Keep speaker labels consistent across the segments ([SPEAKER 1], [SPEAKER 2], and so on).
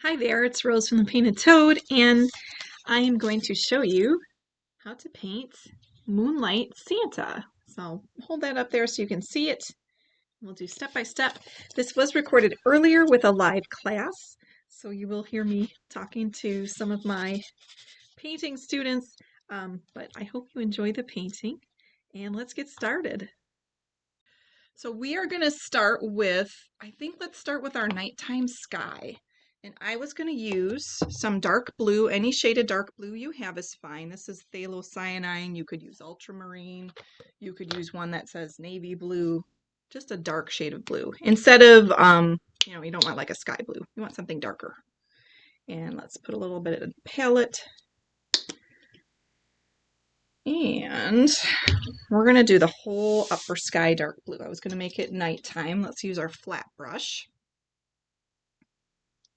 [SPEAKER 1] Hi there, it's Rose from the Painted Toad, and I am going to show you how to paint Moonlight Santa. So hold that up there so you can see it. We'll do step by step. This was recorded earlier with a live class, so you will hear me talking to some of my painting students, but I hope you enjoy the painting, and let's get started. So we are going to start with, let's start with our nighttime sky. And I was going to use some dark blue. Any shade of dark blue you have is fine. This is Phthalocyanine. You could use ultramarine. You could use one that says navy blue. Just a dark shade of blue. Instead of, you don't want like a sky blue. You want something darker. And let's put a little bit of palette. And we're going to do the whole upper sky dark blue. I was going to make it nighttime. Let's use our flat brush.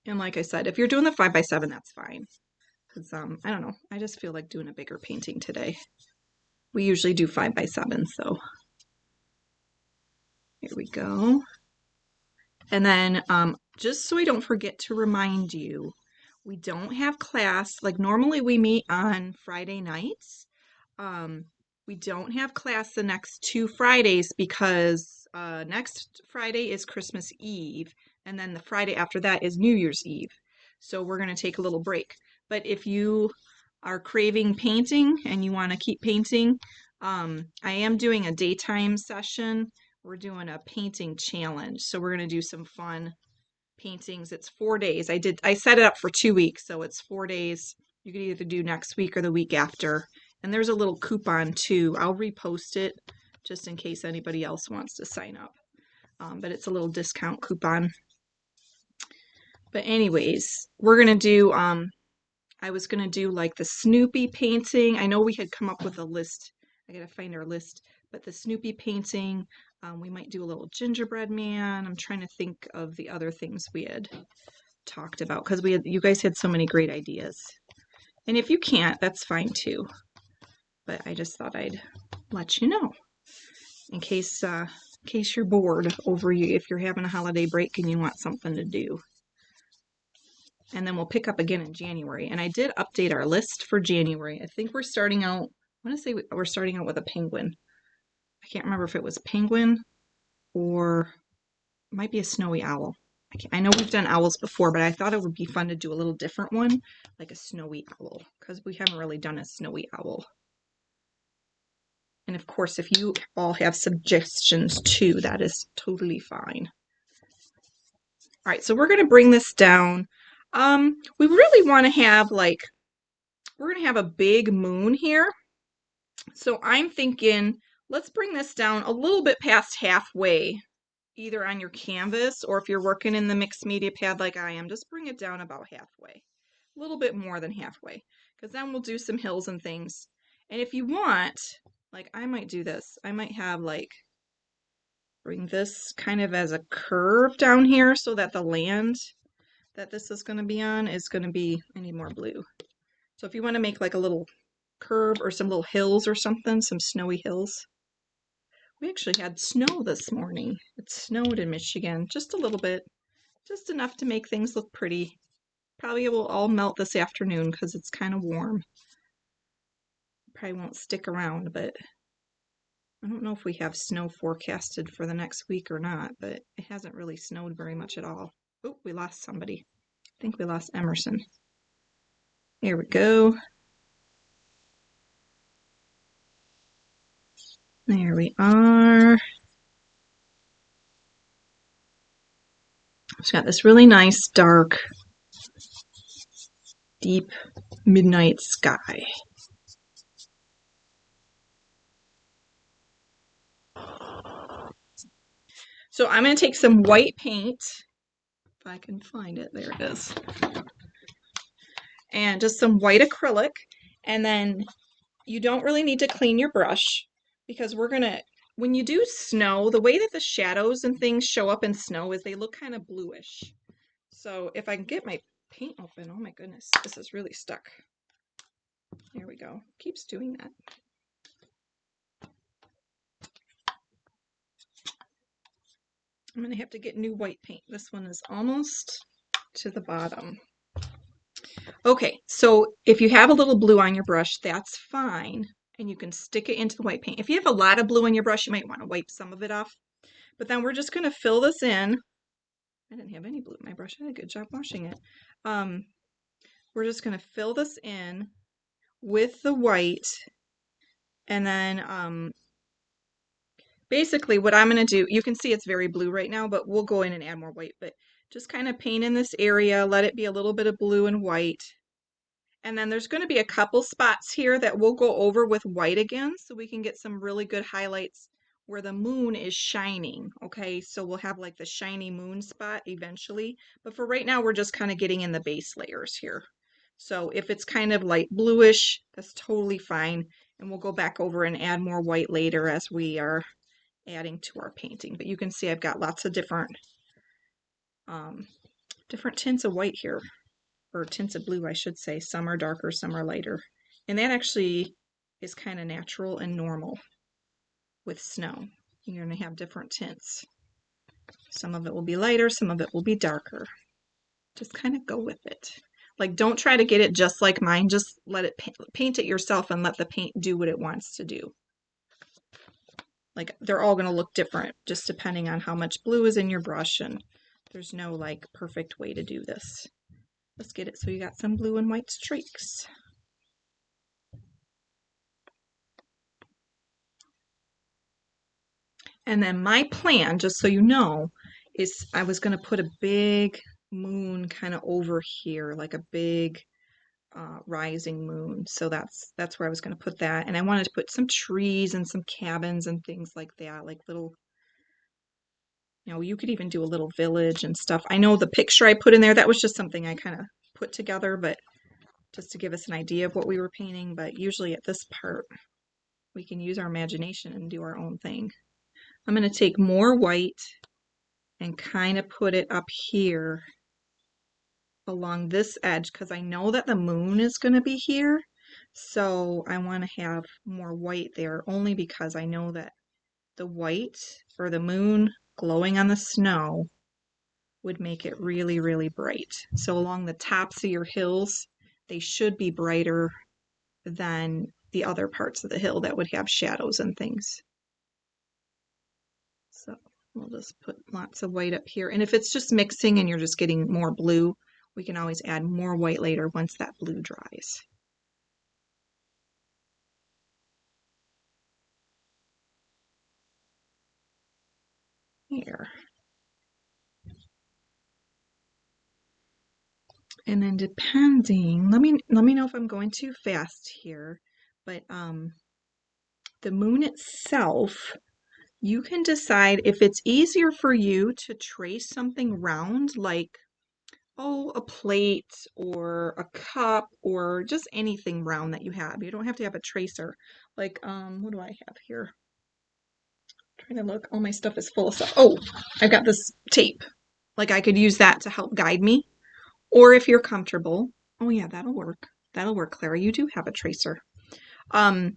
[SPEAKER 1] And like I said, if you're doing the 5x7, that's fine. Because, I don't know, I just feel like doing a bigger painting today. We usually do 5x7, so here we go. And then, just so I don't forget to remind you, we don't have class. Like normally we meet on Friday nights. We don't have class the next 2 Fridays because next Friday is Christmas Eve, and then the Friday after that is New Year's Eve. So we're going to take a little break. But if you are craving painting and you want to keep painting, I am doing a daytime session. We're doing a painting challenge. So we're going to do some fun paintings. It's 4 days. I set it up for 2 weeks, so it's 4 days. You could either do next week or the week after. And there's a little coupon too. I'll repost it just in case anybody else wants to sign up. But it's a little discount coupon. But anyways, we're gonna do, I was gonna do like the Snoopy painting. I know we had come up with a list. I gotta find our list. But the Snoopy painting, we might do a little gingerbread man. I'm trying to think of the other things we had talked about because you guys had so many great ideas. And if you can't, that's fine too. But I just thought I'd let you know in case you're bored if you're having a holiday break and you want something to do. And then we'll pick up again in January. And I did update our list for January. I think we're starting out, I want to say we're starting out with a penguin. I can't remember if it was penguin or it might be a snowy owl. I know we've done owls before, but I thought it would be fun to do a little different one, like a snowy owl, because we haven't really done a snowy owl. And of course, if you all have suggestions too, that is totally fine. All right, so we're going to bring this down. We really want to have we're going to have a big moon here. So I'm thinking, let's bring this down a little bit past halfway, either on your canvas or if you're working in the mixed media pad like I am, just bring it down about halfway, a little bit more than halfway, because then we'll do some hills and things. And if you want, like I might do this, I might have bring this kind of as a curve down here so that the land that this is going to be on is going to be, I need more blue. So if you want to make like a little curve or some little hills or something, some snowy hills. We actually had snow this morning. It snowed in Michigan, just a little bit, just enough to make things look pretty. Probably it will all melt this afternoon because it's kind of warm. Probably won't stick around, but I don't know if we have snow forecasted for the next week or not, but it hasn't really snowed very much at all. Oh, we lost somebody. I think we lost Emerson. Here we go. There we are. It's got this really nice, dark, deep midnight sky. So I'm going to take some white paint, if I can find it, there it is, and just some white acrylic, and then you don't really need to clean your brush because we're going to, when you do snow, the way that the shadows and things show up in snow is they look kind of bluish. So if I can get my paint open, oh my goodness, this is really stuck. There we go, keeps doing that. I'm going to have to get new white paint. This one is almost to the bottom. Okay, so if you have a little blue on your brush, that's fine. And you can stick it into the white paint. If you have a lot of blue on your brush, you might want to wipe some of it off. But then we're just going to fill this in. I didn't have any blue in my brush. I did a good job washing it. Um, we're just going to fill this in with the white. And then basically what I'm going to do, you can see it's very blue right now, but we'll go in and add more white. But just kind of paint in this area, let it be a little bit of blue and white. And then there's going to be a couple spots here that we'll go over with white again so we can get some really good highlights where the moon is shining. Okay, so we'll have like the shiny moon spot eventually. But for right now, we're just kind of getting in the base layers here. So if it's kind of light bluish, that's totally fine. And we'll go back over and add more white later as we are adding to our painting. But you can see I've got lots of different tints of white here, or tints of blue, I should say. Some are darker, some are lighter. And that actually is kind of natural and normal with snow. You're going to have different tints. Some of it will be lighter, some of it will be darker. Just kind of go with it. Like, don't try to get it just like mine. Just let it paint it yourself and let the paint do what it wants to do. Like, they're all going to look different just depending on how much blue is in your brush, and there's no like perfect way to do this. Let's get it so you got some blue and white streaks. And then my plan, just so you know, is I was going to put a big moon kind of over here, like a big rising moon. So that's where I was going to put that. And I wanted to put some trees and some cabins and things like that, like little, you could even do a little village and stuff. I know the picture I put in there, that was just something I kind of put together, but just to give us an idea of what we were painting. But usually at this part, we can use our imagination and do our own thing. I'm going to take more white and kind of put it up here along this edge because I know that the moon is going to be here. So I want to have more white there only because I know that the white or the moon glowing on the snow would make it really, really bright. So along the tops of your hills, they should be brighter than the other parts of the hill that would have shadows and things. So we'll just put lots of white up here. And if it's just mixing and you're just getting more blue, we can always add more white later once that blue dries. Here. And then depending, let me know if I'm going too fast here, but the moon itself, you can decide if it's easier for you to trace something round like a plate or a cup or just anything round that you have. You don't have to have a tracer. Like, what do I have here? I'm trying to look. All my stuff is full of stuff. Oh, I've got this tape. Like, I could use that to help guide me. Or if you're comfortable, oh yeah, that'll work. That'll work, Clara. You do have a tracer. Um,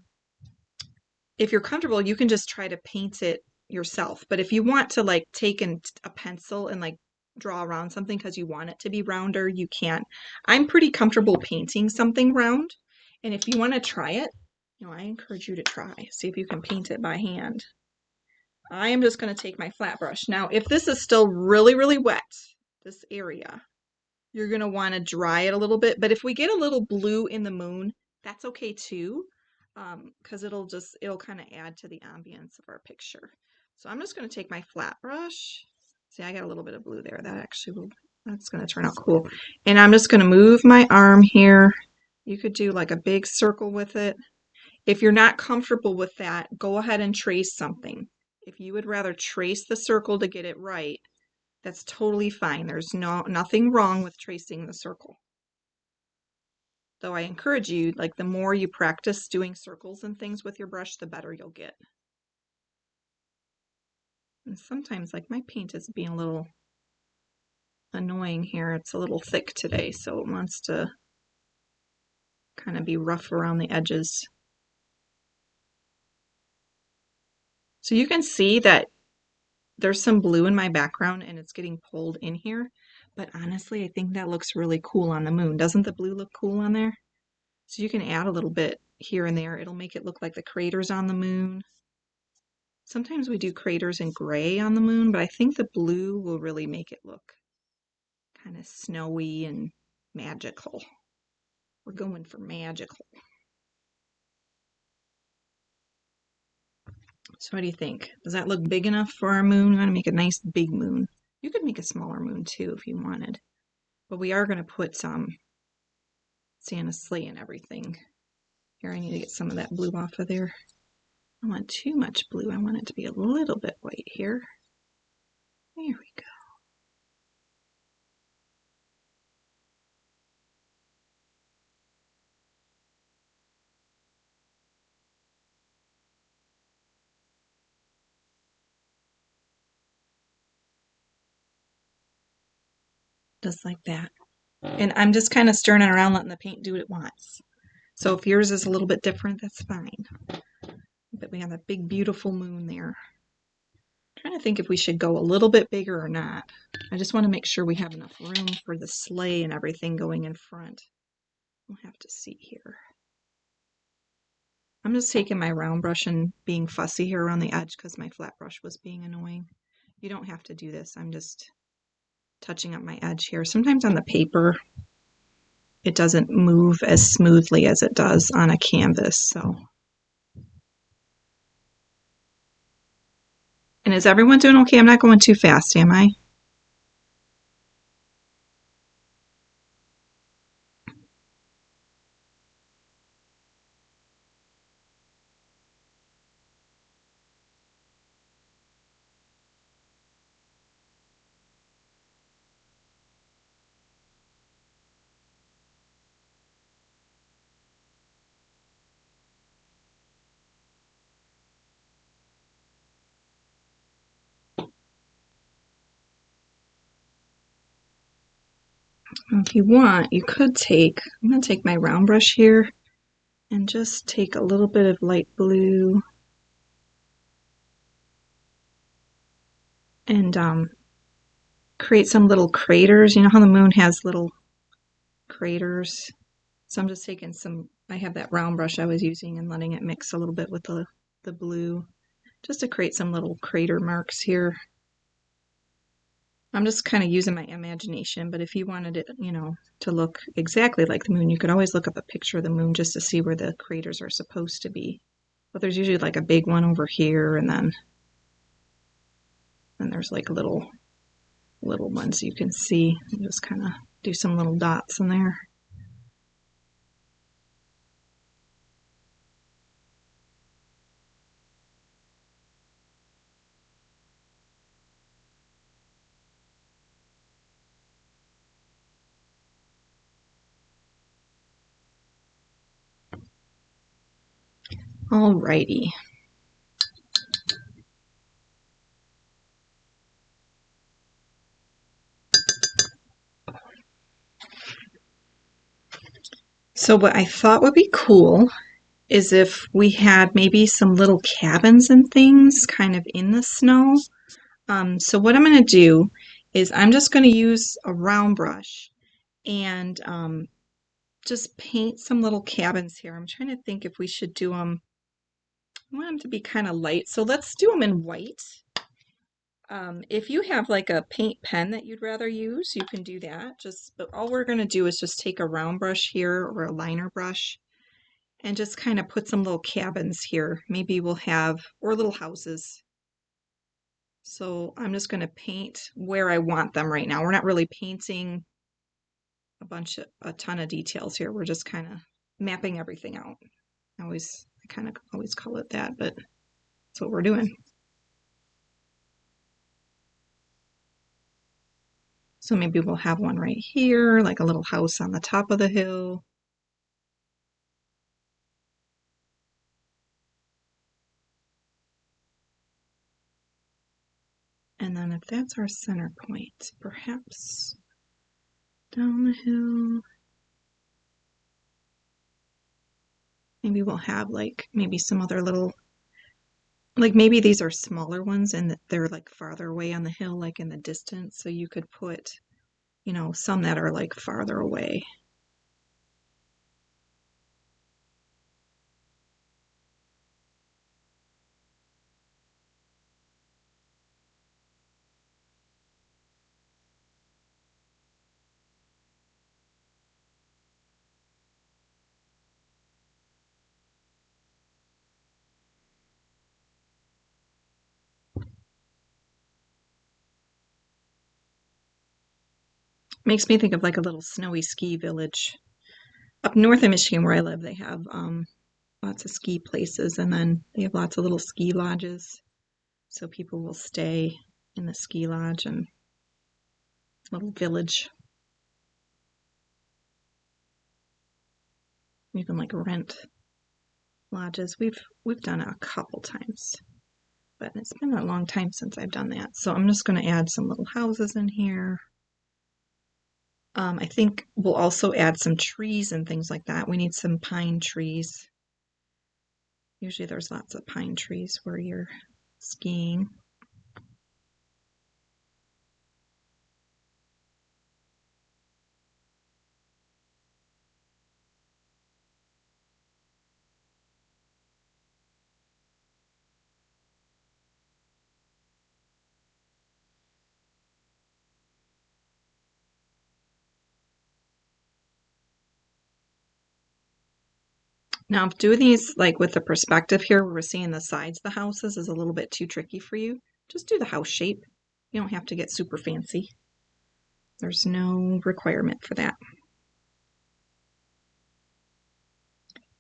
[SPEAKER 1] if you're comfortable, you can just try to paint it yourself. But if you want to like take a pencil and like draw around something because you want it to be rounder, you can. I'm pretty comfortable painting something round. And if you want to try it, I encourage you to try. See if you can paint it by hand. I am just going to take my flat brush. Now, if this is still really, really wet, this area, you're going to want to dry it a little bit. But if we get a little blue in the moon, that's okay too, because it'll kind of add to the ambience of our picture. So I'm just going to take my flat brush. See, I got a little bit of blue there. That's going to turn out cool. And I'm just going to move my arm here. You could do like a big circle with it. If you're not comfortable with that, go ahead and trace something. If you would rather trace the circle to get it right, that's totally fine. There's nothing wrong with tracing the circle. Though I encourage you, like the more you practice doing circles and things with your brush, the better you'll get. And sometimes like my paint is being a little annoying here. It's a little thick today, so it wants to kind of be rough around the edges. So you can see that there's some blue in my background and it's getting pulled in here. But honestly, I think that looks really cool on the moon. Doesn't the blue look cool on there? So you can add a little bit here and there. It'll make it look like the craters on the moon. Sometimes we do craters in gray on the moon, but I think the blue will really make it look kind of snowy and magical. We're going for magical. So what do you think? Does that look big enough for our moon? We want to make a nice big moon. You could make a smaller moon too if you wanted. But we are going to put some Santa's sleigh and everything. Here, I need to get some of that blue off of there. I don't want too much blue. I want it to be a little bit white here. There we go. Just like that. And I'm just kind of stirring it around, letting the paint do what it wants. So if yours is a little bit different, that's fine. But we have a big, beautiful moon there. I'm trying to think if we should go a little bit bigger or not. I just want to make sure we have enough room for the sleigh and everything going in front. We'll have to see here. I'm just taking my round brush and being fussy here around the edge because my flat brush was being annoying. You don't have to do this. I'm just touching up my edge here. Sometimes on the paper, it doesn't move as smoothly as it does on a canvas. So, and is everyone doing okay? I'm not going too fast, am I? If you want, you could take, I'm going to take my round brush here and just take a little bit of light blue and create some little craters. You know how the moon has little craters? So I'm just taking some, I have that round brush I was using and letting it mix a little bit with the blue just to create some little crater marks here. I'm just kind of using my imagination, but if you wanted it, you know, to look exactly like the moon, you could always look up a picture of the moon just to see where the craters are supposed to be. But there's usually like a big one over here, and then there's like little ones you can see. And just kind of do some little dots in there. Alrighty. So what I thought would be cool is if we had maybe some little cabins and things kind of in the snow. So what I'm going to do is I'm just going to use a round brush and just paint some little cabins here. I'm trying to think if we should do them, I want them to be kind of light. So let's do them in white. If you have like a paint pen that you'd rather use, you can do that. But all we're going to do is just take a round brush here or a liner brush and just kind of put some little cabins here. Maybe we'll have, or little houses. So I'm just going to paint where I want them right now. We're not really painting a ton of details here. We're just kind of mapping everything out. I kind of always call it that, but that's what we're doing. So maybe we'll have one right here, like a little house on the top of the hill. And then if that's our center point, perhaps down the hill, maybe we'll have like maybe some other little, like maybe these are smaller ones and they're like farther away on the hill, like in the distance. So you could put you know, some that are like farther away. Makes me think of like a little snowy ski village. Up north in Michigan where I live, they have lots of ski places, and then they have lots of little ski lodges. So people will stay in the ski lodge and little village. You can like rent lodges. We've done it a couple times, but it's been a long time since I've done that. So I'm just going to add some little houses in here. I think we'll also add some trees and things like that. We need some pine trees. Usually there's lots of pine trees where you're skiing. Now, if doing these like with the perspective here, where we're seeing the sides of the houses is a little bit too tricky for you, just do the house shape. You don't have to get super fancy. There's no requirement for that.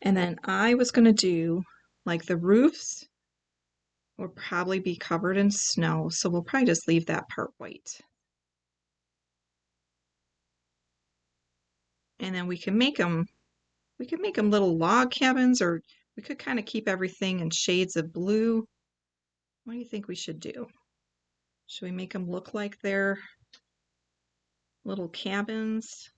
[SPEAKER 1] And then I was going to do like the roofs will probably be covered in snow, so we'll probably just leave that part white. And then we can make them little log cabins, or we could kind of keep everything in shades of blue. What do you think we should do? Should we make them look like they're little cabins?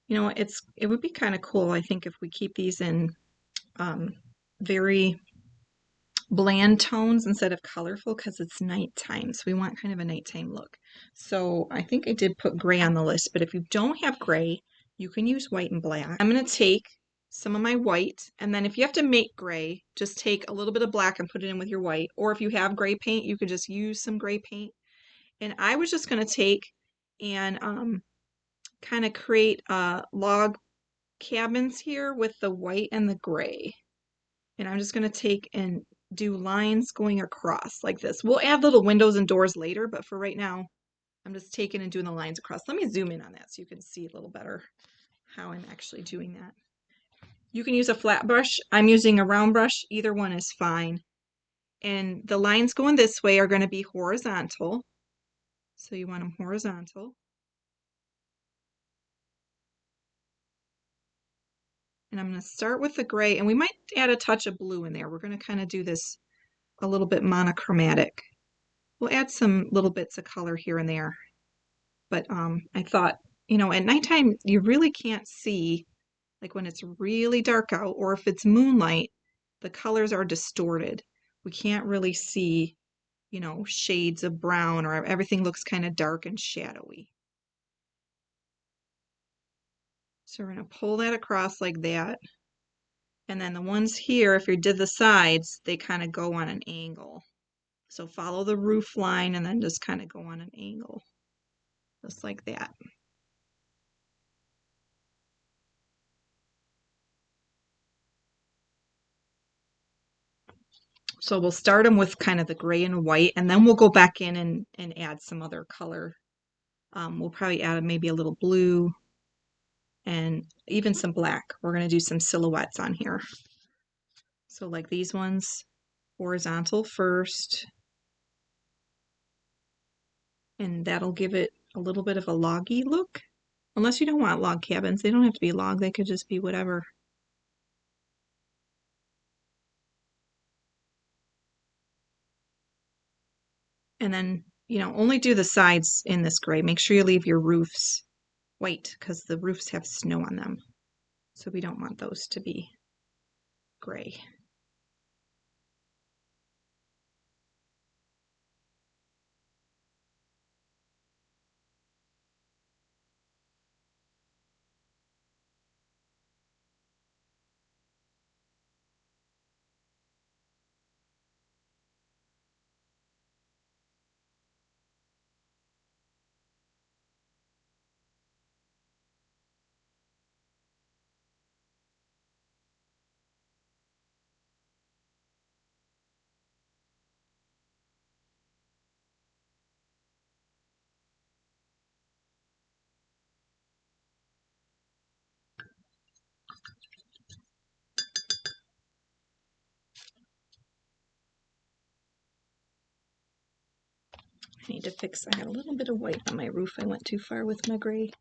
[SPEAKER 1] You know, it would be kind of cool, I think, if we keep these in very bland tones instead of colorful, because it's nighttime. So we want kind of a nighttime look. So I think I did put gray on the list, but if you don't have gray, you can use white and black. I'm going to take some of my white, and then if you have to make gray, just take a little bit of black and put it in with your white. Or if you have gray paint, you could just use some gray paint. And I was just going to take and kind of create log cabins here with the white and the gray. And I'm just going to take and do lines going across like this. We'll add little windows and doors later, but for right now, I'm just taking and doing the lines across. Let me zoom in on that so you can see a little better how I'm actually doing that. You can use a flat brush. I'm using a round brush. Either one is fine. And the lines going this way are going to be horizontal. So you want them horizontal. And I'm going to start with the gray, and we might add a touch of blue in there. We're going to kind of do this a little bit monochromatic. We'll add some little bits of color here and there. But I thought, you know, at nighttime, you really can't see, like when it's really dark out, or if it's moonlight, the colors are distorted. We can't really see, you know, shades of brown, or everything looks kind of dark and shadowy. So we're going to pull that across like that. And then the ones here, if you did the sides, they kind of go on an angle. So follow the roof line and then just kind of go on an angle, just like that. So we'll start them with kind of the gray and white, and then we'll go back in and add some other color. We'll probably add maybe a little blue and even some black. We're going to do some silhouettes on here. So like these ones, horizontal first. And that'll give it a little bit of a loggy look. Unless you don't want log cabins. They don't have to be log. They could just be whatever. And then, you know, only do the sides in this gray. Make sure you leave your roofs white because the roofs have snow on them. So we don't want those to be gray. I need to fix, I got a little bit of white on my roof. I went too far with my gray.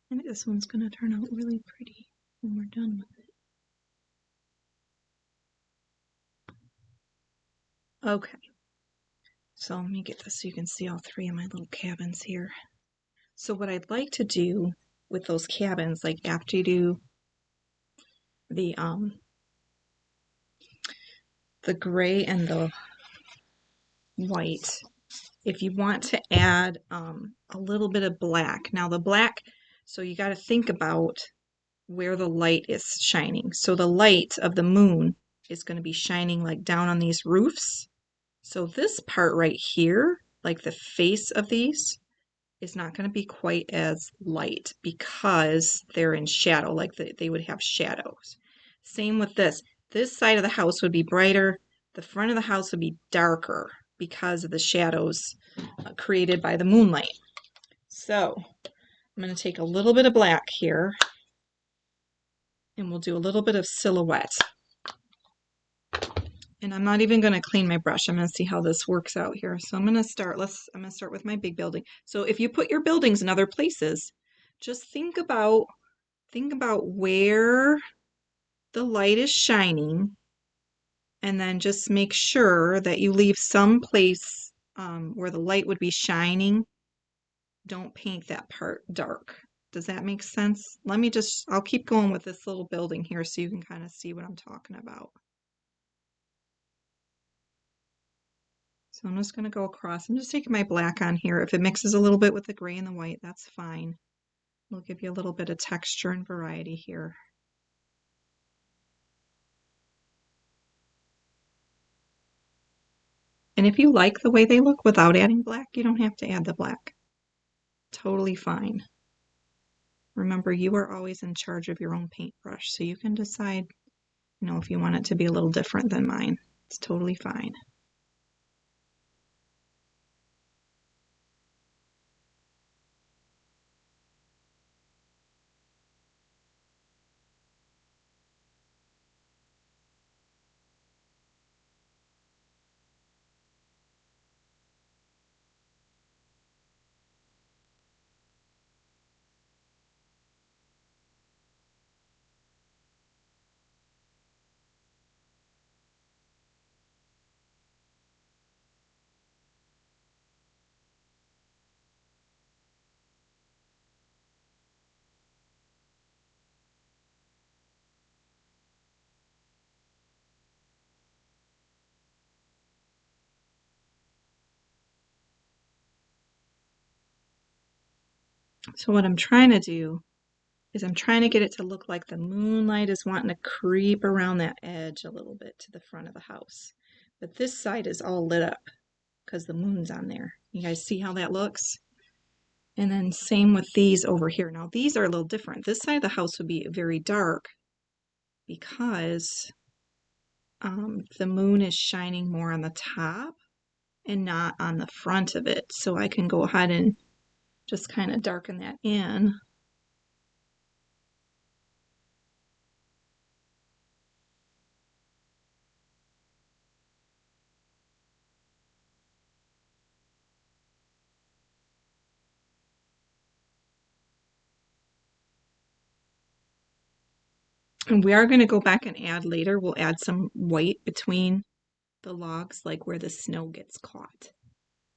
[SPEAKER 1] I think this one's going to turn out really pretty when we're done with it. Okay, so let me get this so you can see all three of my little cabins here. So what I'd like to do with those cabins, like after you do the gray and the white, if you want to add a little bit of black. Now the black, so you got to think about where the light is shining. So the light of the moon is going to be shining like down on these roofs. So this part right here, like the face of these, is not going to be quite as light because they're in shadow, like they would have shadows. Same with this. This side of the house would be brighter. The front of the house would be darker because of the shadows created by the moonlight. So I'm going to take a little bit of black here and we'll do a little bit of silhouette. And I'm not even going to clean my brush. I'm going to see how this works out here. So I'm going to start, I'm going to start with my big building. So if you put your buildings in other places, just think about where the light is shining, and then just make sure that you leave some place where the light would be shining. Don't paint that part dark. Does that make sense? I'll keep going with this little building here so you can kind of see what I'm talking about. So I'm just going to go across. I'm just taking my black on here. If it mixes a little bit with the gray and the white, that's fine. We'll give you a little bit of texture and variety here. And if you like the way they look without adding black, you don't have to add the black. Totally fine. Remember, you are always in charge of your own paintbrush, so you can decide, if you want it to be a little different than mine. It's totally fine. So what I'm trying to do is I'm trying to get it to look like the moonlight is wanting to creep around that edge a little bit to the front of the house. But this side is all lit up because the moon's on there. You guys see how that looks? And then same with these over here. Now these are a little different. This side of the house would be very dark because the moon is shining more on the top and not on the front of it. So I can go ahead and just kind of darken that in. And we are going to go back and add later. We'll add some white between the logs, like where the snow gets caught.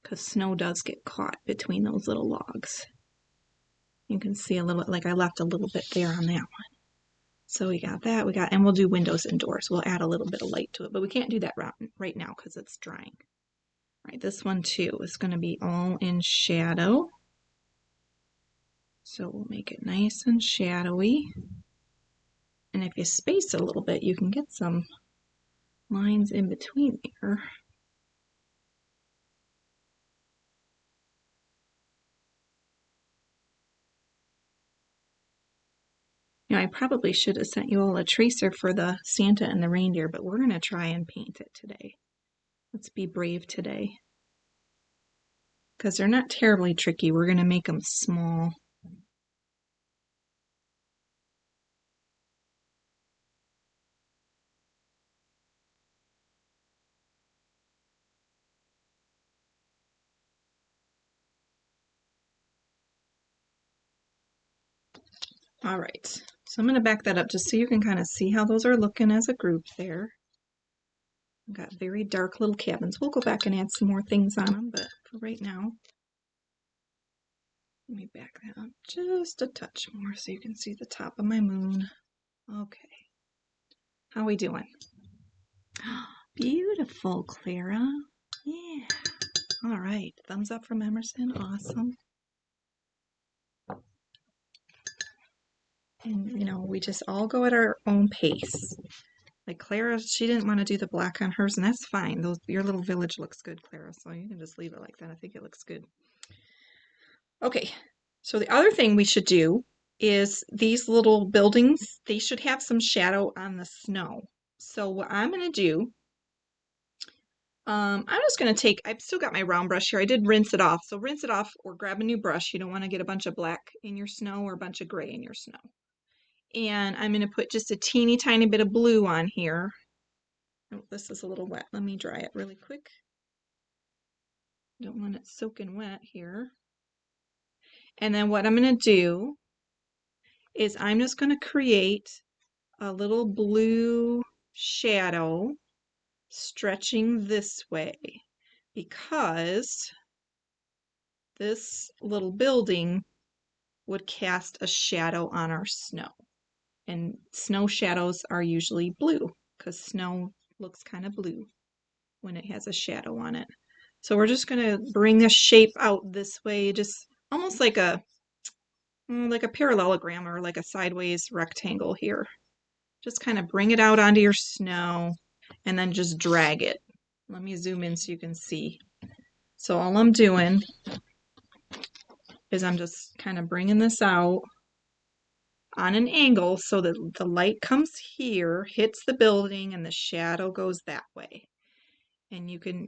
[SPEAKER 1] Because snow does get caught between those little logs. You can see a little, like I left a little bit there on that one. So we got that, and we'll do windows and doors. We'll add a little bit of light to it, but we can't do that right now because it's drying. All right, this one too is going to be all in shadow. So we'll make it nice and shadowy. And if you space it a little bit, you can get some lines in between there. I probably should have sent you all a tracer for the Santa and the reindeer, but we're going to try and paint it today. Let's be brave today. Because they're not terribly tricky. We're going to make them small. All right, so I'm going to back that up just so you can kind of see how those are looking as a group there. I've got very dark little cabins. We'll go back and add some more things on them, but for right now, let me back that up just a touch more so you can see the top of my moon. Okay, how we doing? Beautiful, Clara. Yeah. All right, thumbs up from Emerson. Awesome. And, you know, we just all go at our own pace. Like Clara, she didn't want to do the black on hers, and that's fine. Your little village looks good, Clara, so you can just leave it like that. I think it looks good. Okay, so the other thing we should do is these little buildings, they should have some shadow on the snow. So what I'm going to do, I'm just going to take, I've still got my round brush here. I did rinse it off. So rinse it off or grab a new brush. You don't want to get a bunch of black in your snow or a bunch of gray in your snow. And I'm going to put just a teeny tiny bit of blue on here. Oh, this is a little wet. Let me dry it really quick. Don't want it soaking wet here. And then what I'm going to do is I'm just going to create a little blue shadow stretching this way because this little building would cast a shadow on our snow. And snow shadows are usually blue because snow looks kind of blue when it has a shadow on it. So we're just going to bring this shape out this way, just almost like a parallelogram or like a sideways rectangle here. Just kind of bring it out onto your snow and then just drag it. Let me zoom in so you can see. So all I'm doing is I'm just kind of bringing this out on an angle so that the light comes here, hits the building, and the shadow goes that way. And you can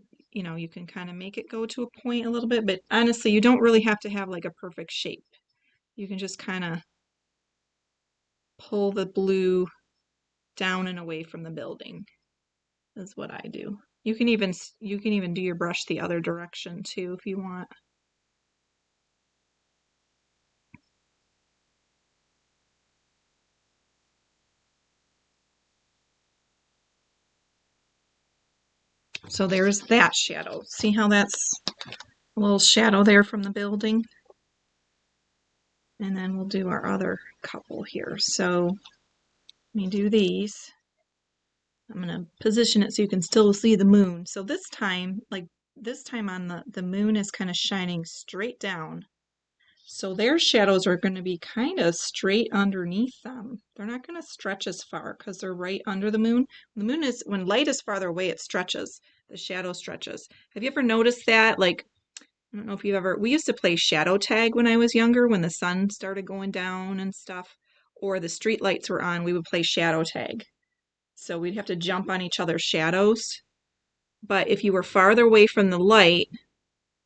[SPEAKER 1] kind of make it go to a point a little bit, but honestly, you don't really have to have like a perfect shape. You can just kind of pull the blue down and away from the building is what I do. You can even do your brush the other direction too if you want. So there's that shadow. See how that's a little shadow there from the building? And then we'll do our other couple here. So let me do these. I'm going to position it so you can still see the moon. So this time on the moon is kind of shining straight down. So their shadows are going to be kind of straight underneath them. They're not going to stretch as far because they're right under the moon. When light is farther away, it stretches. The shadow stretches. Have you ever noticed that? Like, I don't know if we used to play shadow tag when I was younger, when the sun started going down and stuff, or the street lights were on, we would play shadow tag. So we'd have to jump on each other's shadows. But if you were farther away from the light,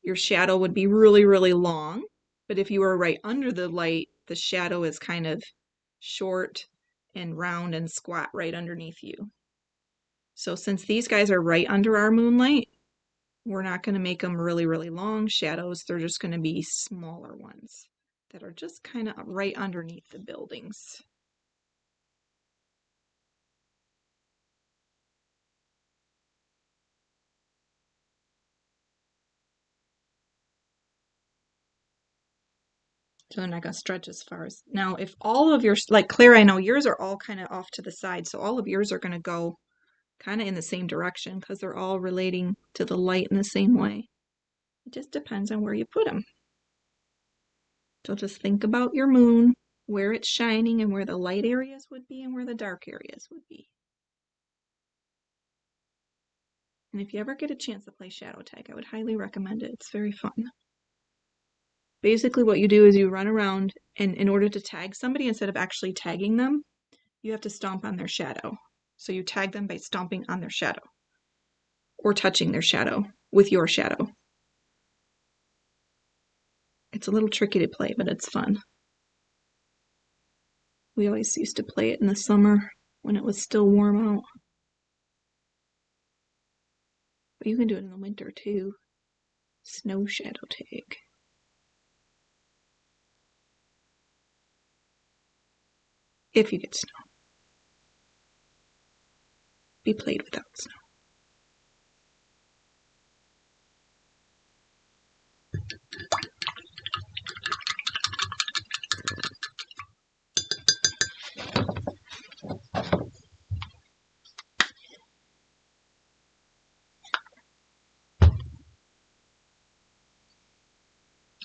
[SPEAKER 1] your shadow would be really, really long. But if you were right under the light, the shadow is kind of short and round and squat right underneath you. So since these guys are right under our moonlight, we're not going to make them really, really long shadows. They're just going to be smaller ones that are just kind of right underneath the buildings. So they're not going to stretch as far as... Now, if all of yours, like Claire, I know yours are all kind of off to the side, so all of yours are going to go kind of in the same direction because they're all relating to the light in the same way. It just depends on where you put them. So just think about your moon, where it's shining and where the light areas would be and where the dark areas would be. And if you ever get a chance to play shadow tag, I would highly recommend it. It's very fun. Basically what you do is you run around, and in order to tag somebody, instead of actually tagging them, you have to stomp on their shadow. So you tag them by stomping on their shadow or touching their shadow with your shadow. It's a little tricky to play, but it's fun. We always used to play it in the summer when it was still warm out. But you can do it in the winter too. Snow shadow tag. if you get snow. Be played without snow.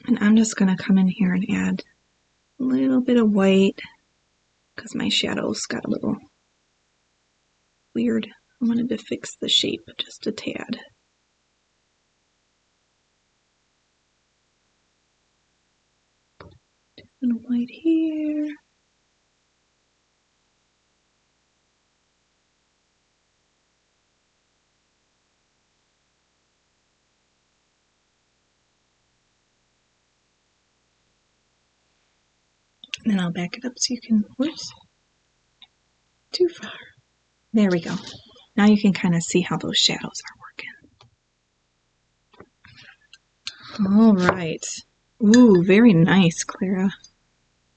[SPEAKER 1] And I'm just going to come in here and add a little bit of white because my shadows got a little weird. I wanted to fix the shape just a tad. And white here. And then I'll back it up so you can, whoops, too far. There we go. Now you can kind of see how those shadows are working. All right. Ooh, very nice, Clara.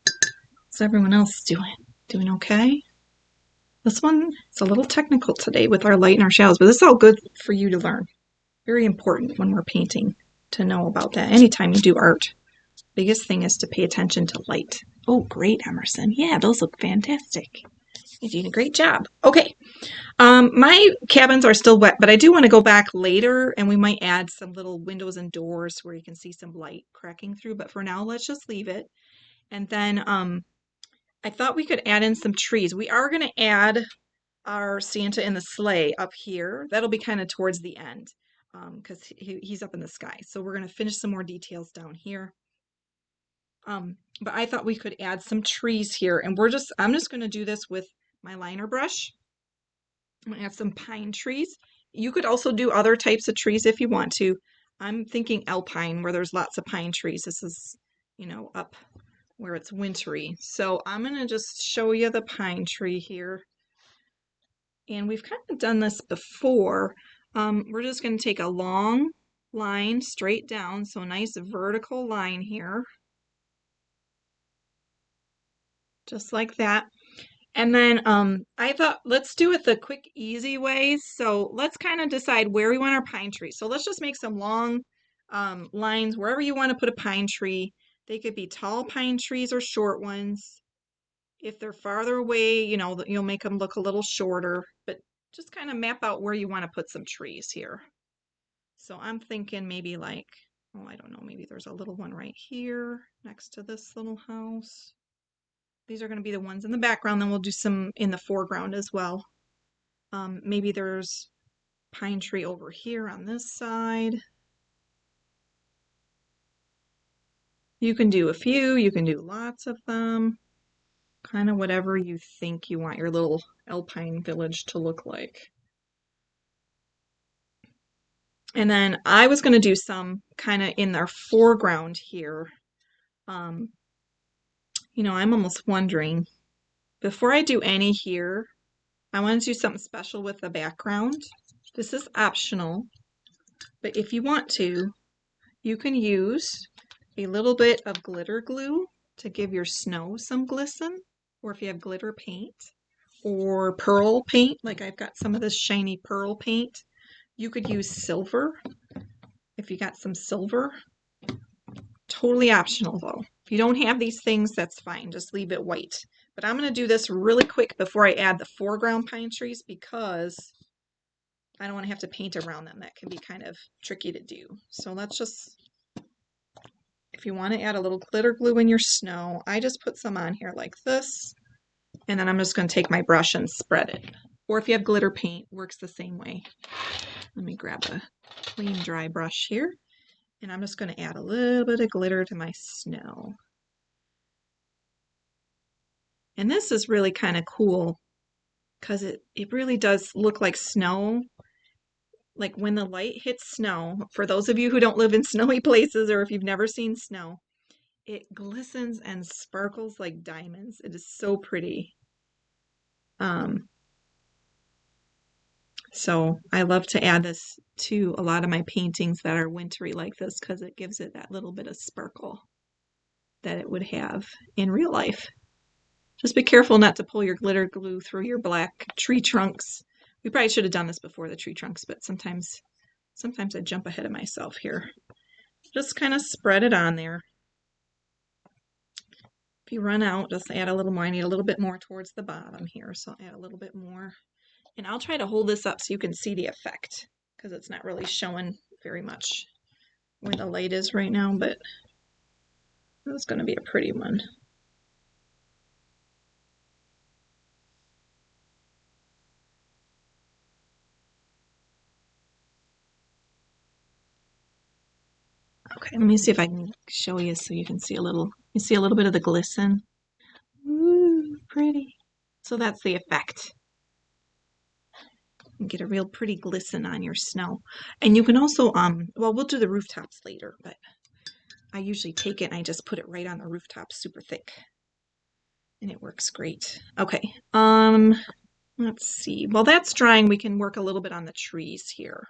[SPEAKER 1] How's everyone else doing? Doing okay? This one is a little technical today with our light and our shadows, but this is all good for you to learn. Very important when we're painting to know about that. Anytime you do art, biggest thing is to pay attention to light. Oh, great, Emerson. Yeah, those look fantastic. You're doing a great job. Okay. My cabins are still wet, but I do want to go back later and we might add some little windows and doors where you can see some light cracking through. But for now, let's just leave it. And then I thought we could add in some trees. We are going to add our Santa in the sleigh up here. That'll be kind of towards the end because he's up in the sky. So we're going to finish some more details down here. But I thought we could add some trees here, and I'm just going to do this with my liner brush. I'm going to add some pine trees. You could also do other types of trees if you want to. I'm thinking alpine where there's lots of pine trees. This is, up where it's wintry. So I'm going to just show you the pine tree here. And we've kind of done this before. We're just going to take a long line straight down, so a nice vertical line here. Just like that. And then I thought, let's do it the quick, easy way. So let's kind of decide where we want our pine tree. So let's just make some long lines wherever you want to put a pine tree. They could be tall pine trees or short ones. If they're farther away, you'll make them look a little shorter, but just kind of map out where you want to put some trees here. So I'm thinking maybe like, I don't know, maybe there's a little one right here next to this little house. These are going to be the ones in the background, then we'll do some in the foreground as well. Maybe there's pine tree over here on this side. You can do a few, you can do lots of them. Kind of whatever you think you want your little alpine village to look like. And then I was going to do some kind of in their foreground here. I'm almost wondering, before I do any here, I want to do something special with the background. This is optional, but if you want to, you can use a little bit of glitter glue to give your snow some glisten, or if you have glitter paint or pearl paint, like I've got some of this shiny pearl paint. You could use silver if you got some silver. Totally optional though. If you don't have these things, that's fine. Just leave it white. But I'm going to do this really quick before I add the foreground pine trees because I don't want to have to paint around them. That can be kind of tricky to do. So let's just, if you want to add a little glitter glue in your snow, I just put some on here like this. And then I'm just going to take my brush and spread it. Or if you have glitter paint, works the same way. Let me grab a clean dry brush here. And I'm just going to add a little bit of glitter to my snow. And this is really kind of cool because it really does look like snow. Like when the light hits snow, for those of you who don't live in snowy places or if you've never seen snow, it glistens and sparkles like diamonds. It is so pretty. So I love to add this to a lot of my paintings that are wintry like this because it gives it that little bit of sparkle that it would have in real life. Just be careful not to pull your glitter glue through your black tree trunks. We probably should have done this before the tree trunks, but sometimes I jump ahead of myself here. Just kind of spread it on there. If you run out, just add a little more. I need a little bit more towards the bottom here, so I'll add a little bit more. And I'll try to hold this up so you can see the effect, because it's not really showing very much where the light is right now, but it's going to be a pretty one. Okay, let me see if I can show you so you can see a little, you see a little bit of the glisten. Ooh, pretty. So that's the effect. You get a real pretty glisten on your snow. And you can also, well, we'll do the rooftops later, but I usually take it and I just put it right on the rooftop super thick. And it works great. Okay, let's see. While that's drying, we can work a little bit on the trees here.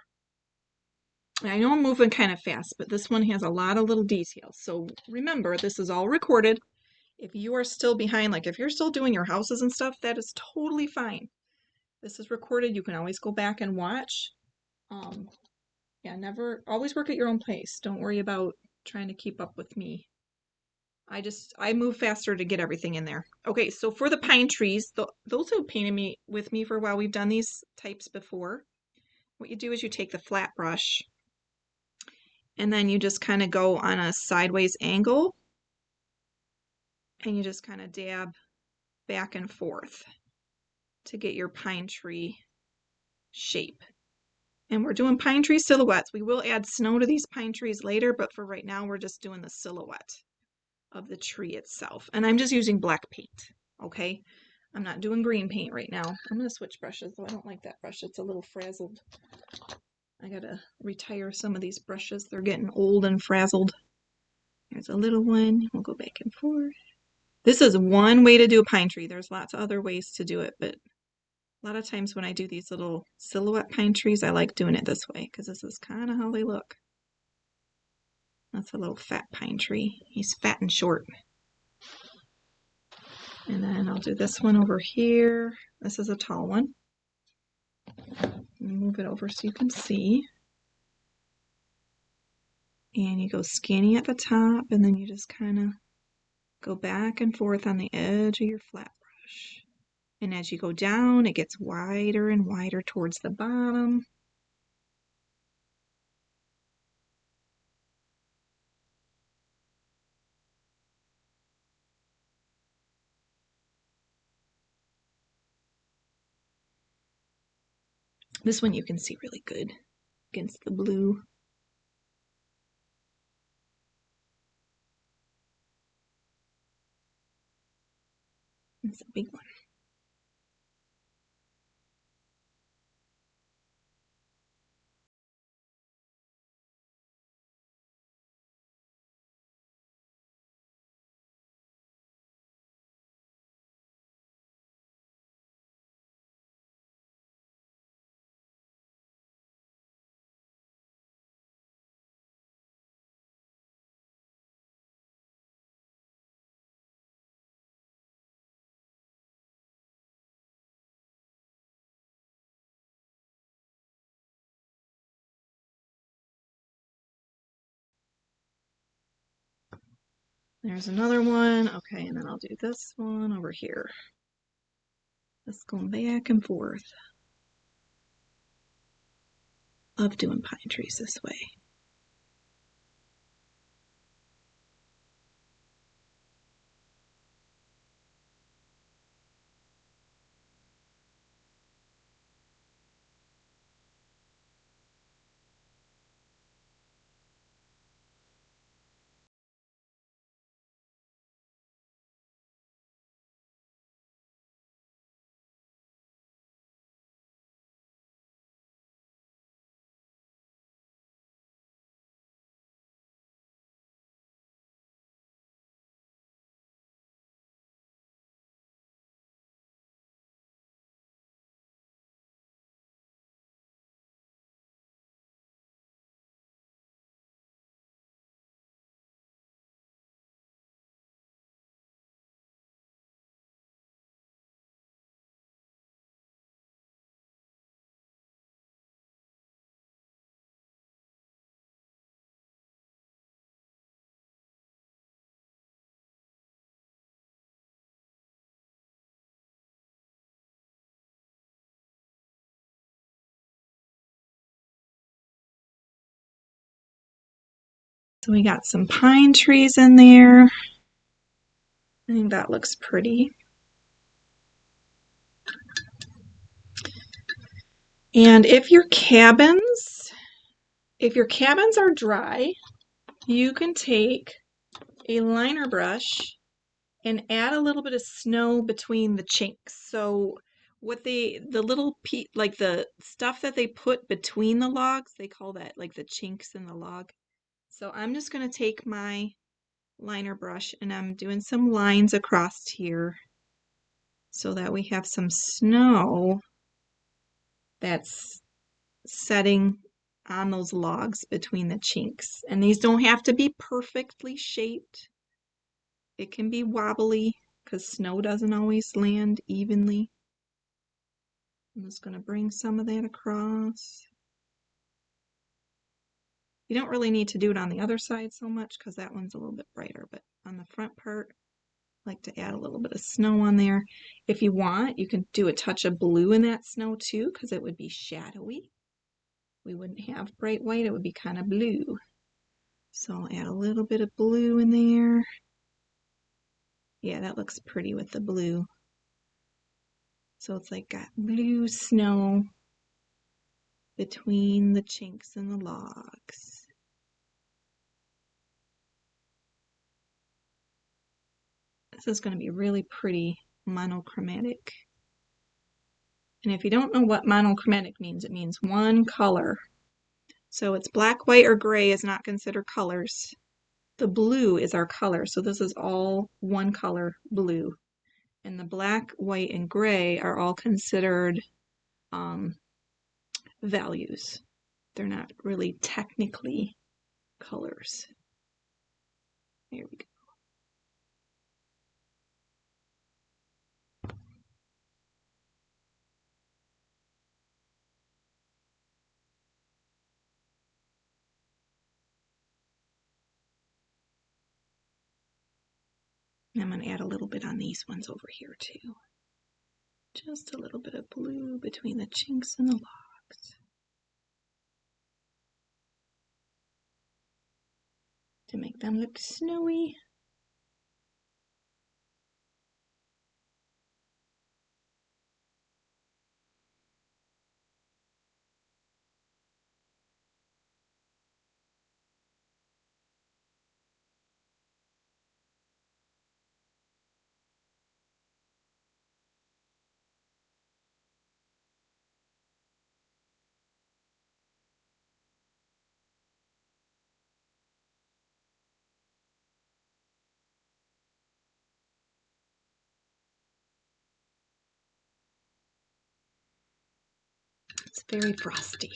[SPEAKER 1] I know I'm moving kind of fast, but this one has a lot of little details. So remember, this is all recorded. If you are still behind, like if you're still doing your houses and stuff, that is totally fine. This is recorded. You can always go back and watch. Yeah, always work at your own pace. Don't worry about trying to keep up with me. I move faster to get everything in there. Okay, so for the pine trees, those who painted with me for a while, we've done these types before. What you do is you take the flat brush and then you just kind of go on a sideways angle and you just kind of dab back and forth to get your pine tree shape. And we're doing pine tree silhouettes. We will add snow to these pine trees later, but for right now, we're just doing the silhouette of the tree itself. And I'm just using black paint, okay? I'm not doing green paint right now. I'm going to switch brushes, though I don't like that brush. It's a little frazzled. I got to retire some of these brushes. They're getting old and frazzled. There's a little one. We'll go back and forth. This is one way to do a pine tree. There's lots of other ways to do it, but a lot of times when I do these little silhouette pine trees, I like doing it this way because this is kind of how they look. That's a little fat pine tree. He's fat and short. And then I'll do this one over here. This is a tall one. Move it over so you can see. And you go skinny at the top, and then you just kind of go back and forth on the edge of your flat brush. And as you go down, it gets wider and wider towards the bottom. This one you can see really good against the blue. It's a big one. There's another one. Okay, and then I'll do this one over here. Just going back and forth. Love doing pine trees this way. So we got some pine trees in there. I think that looks pretty. And if your cabins are dry, you can take a liner brush and add a little bit of snow between the chinks. So what the little like the stuff that they put between the logs, they call that like the chinks in the log. So I'm just going to take my liner brush and I'm doing some lines across here so that we have some snow that's setting on those logs between the chinks. And these don't have to be perfectly shaped. It can be wobbly because snow doesn't always land evenly. I'm just going to bring some of that across. You don't really need to do it on the other side so much because that one's a little bit brighter, but on the front part, I like to add a little bit of snow on there. If you want, you can do a touch of blue in that snow too because it would be shadowy. We wouldn't have bright white, it would be kind of blue. So I'll add a little bit of blue in there. Yeah, that looks pretty with the blue. So it's like got blue snow between the chinks in the logs. This is going to be really pretty monochromatic. And if you don't know what monochromatic means, it means one color. So it's black, white, or gray is not considered colors. The blue is our color, so this is all one color, blue. And the black, white, and gray are all considered values. They're not really technically colors. There we go. I'm going to add a little bit on these ones over here too. Just a little bit of blue between the chinks in the logs to make them look snowy. It's very frosty.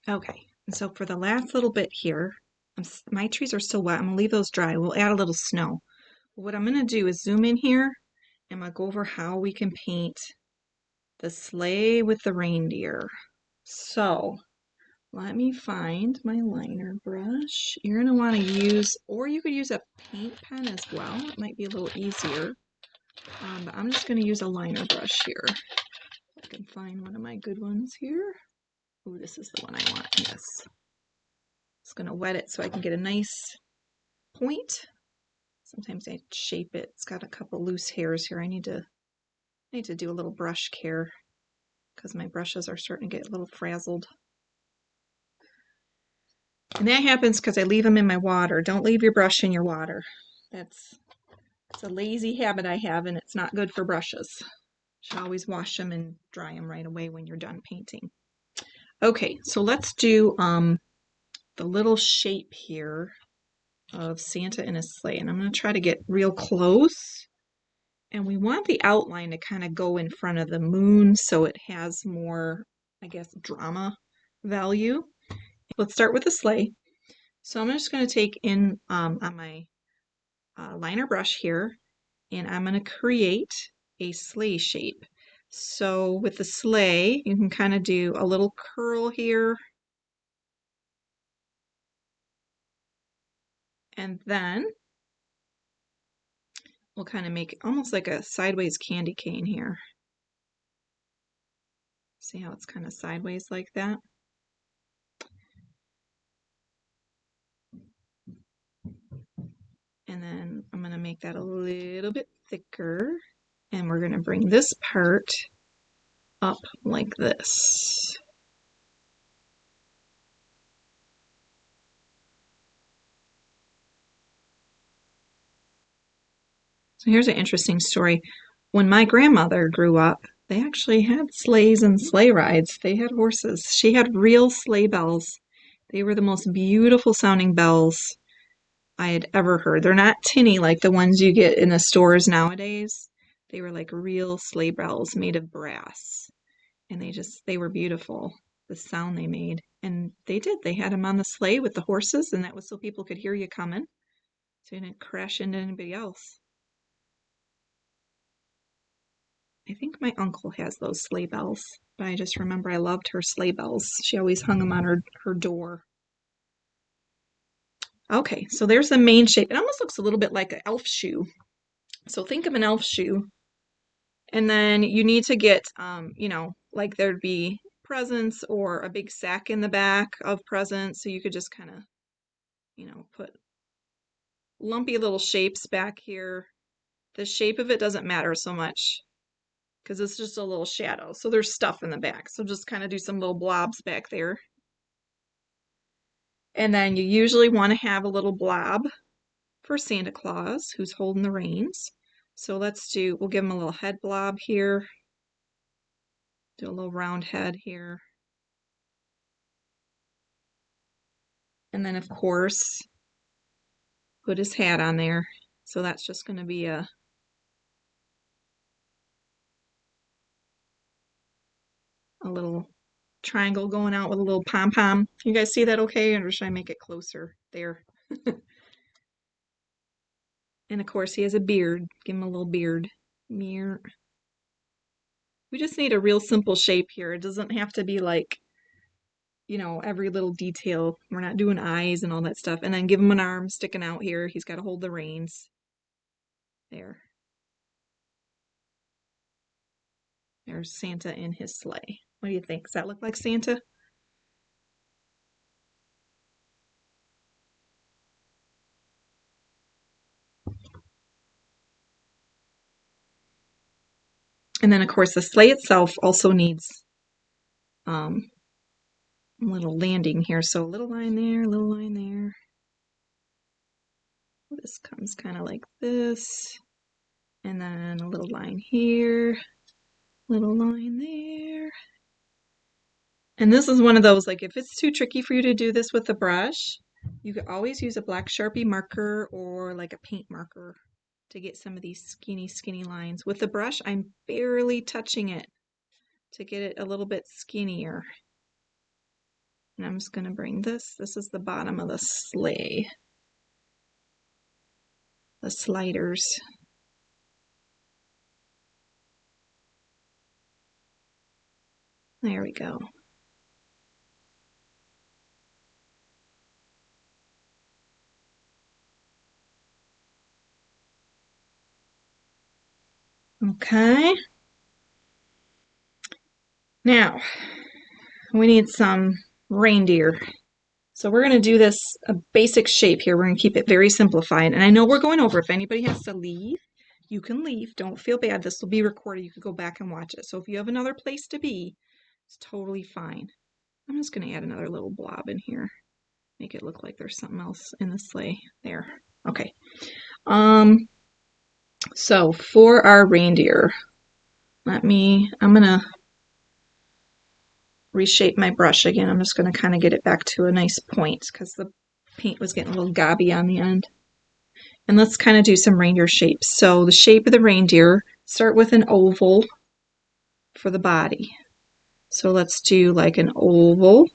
[SPEAKER 1] Okay, and so for the last little bit here, my trees are still wet. I'm gonna leave those dry. We'll add a little snow. What I'm gonna do is zoom in here and I'm gonna go over how we can paint the sleigh with the reindeer. So let me find my liner brush. You're gonna want to use, or you could use a paint pen as well. It might be a little easier. But I'm just gonna use a liner brush here. I can find one of my good ones here. Oh, this is the one I want, yes. Just gonna wet it so I can get a nice point. Sometimes I shape it. It's got a couple loose hairs here. I need to do a little brush care because my brushes are starting to get a little frazzled. And that happens because I leave them in my water. Don't leave your brush in your water. It's a lazy habit I have, and it's not good for brushes. You should always wash them and dry them right away when you're done painting. Okay, so let's do the little shape here of Santa in a sleigh. And I'm going to try to get real close. And we want the outline to kind of go in front of the moon so it has more, I guess, drama value. Let's start with the sleigh. So I'm just going to take in on my liner brush here, and I'm going to create a sleigh shape. So with the sleigh, you can kind of do a little curl here, and then we'll kind of make it almost like a sideways candy cane here. See how it's kind of sideways like that? And then I'm going to make that a little bit thicker. And we're going to bring this part up like this. So here's an interesting story. When my grandmother grew up, they actually had sleighs and sleigh rides. They had horses. She had real sleigh bells. They were the most beautiful sounding bells I had ever heard. They're not tinny like the ones you get in the stores nowadays. They were like real sleigh bells made of brass. And they were beautiful, the sound they made. And they did. They had them on the sleigh with the horses, and that was so people could hear you coming, so you didn't crash into anybody else. I think my uncle has those sleigh bells, but I just remember I loved her sleigh bells. She always hung them on her door. Okay, so there's the main shape. It almost looks a little bit like an elf shoe. So think of an elf shoe. And then you need to get, like there'd be presents or a big sack in the back of presents. So you could just kind of, put lumpy little shapes back here. The shape of it doesn't matter so much because it's just a little shadow. So there's stuff in the back. So just kind of do some little blobs back there. And then you usually want to have a little blob for Santa Claus who's holding the reins. So we'll give him a little head blob here. Do a little round head here. And then, of course, put his hat on there. So that's just going to be a little triangle going out with a little pom-pom. You guys see that okay? Or should I make it closer? There. And of course he has a beard. Give him a little beard. Mirror. We just need a real simple shape here. It doesn't have to be like, every little detail. We're not doing eyes and all that stuff. And then give him an arm sticking out here. He's got to hold the reins. There. There's Santa in his sleigh. What do you think? Does that look like Santa? And then, of course, the sleigh itself also needs a little landing here. So a little line there, a little line there. This comes kind of like this. And then a little line here, little line there. And this is one of those, like if it's too tricky for you to do this with the brush, you could always use a black Sharpie marker or like a paint marker to get some of these skinny lines. With the brush, I'm barely touching it to get it a little bit skinnier. And I'm just going to bring this is the bottom of the sleigh, the sliders. There we go. Okay. Now, we need some reindeer. So we're going to do this a basic shape here. We're going to keep it very simplified. And I know we're going over. If anybody has to leave, you can leave. Don't feel bad. This will be recorded. You can go back and watch it. So if you have another place to be, it's totally fine. I'm just going to add another little blob in here. Make it look like there's something else in the sleigh. There. Okay. So for our reindeer, I'm going to reshape my brush again. I'm just going to kind of get it back to a nice point because the paint was getting a little gobby on the end. And let's kind of do some reindeer shapes. So the shape of the reindeer, start with an oval for the body. So let's do like an oval,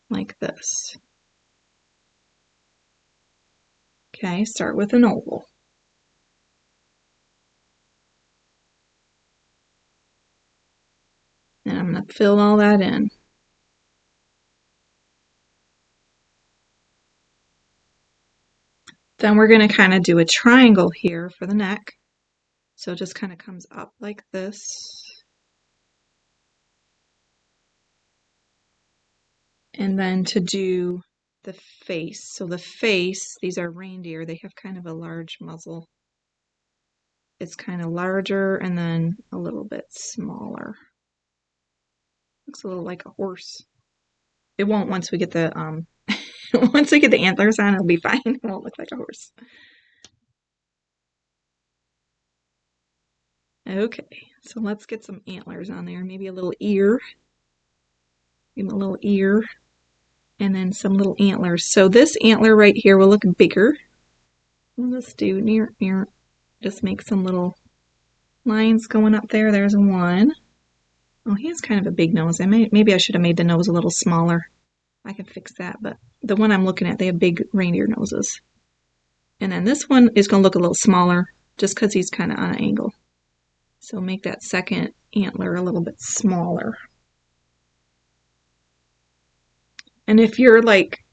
[SPEAKER 1] like this. Okay, start with an oval. And I'm going to fill all that in. Then we're going to kind of do a triangle here for the neck. So it just kind of comes up like this. And then to do the face. So the face, these are reindeer. They have kind of a large muzzle. It's kind of larger and then a little bit smaller. Looks a little like a horse. It won't once we get the once we get the antlers on, it'll be fine. It won't look like a horse. Okay, so let's get some antlers on there. Maybe a little ear. Give him a little ear. And then some little antlers. So this antler right here will look bigger. We'll just do near. Just make some little lines going up there. There's one. Oh, he has kind of a big nose. Maybe I should have made the nose a little smaller. I can fix that, but the one I'm looking at, they have big reindeer noses. And then this one is going to look a little smaller just because he's kind of on an angle. So make that second antler a little bit smaller. And if you're like,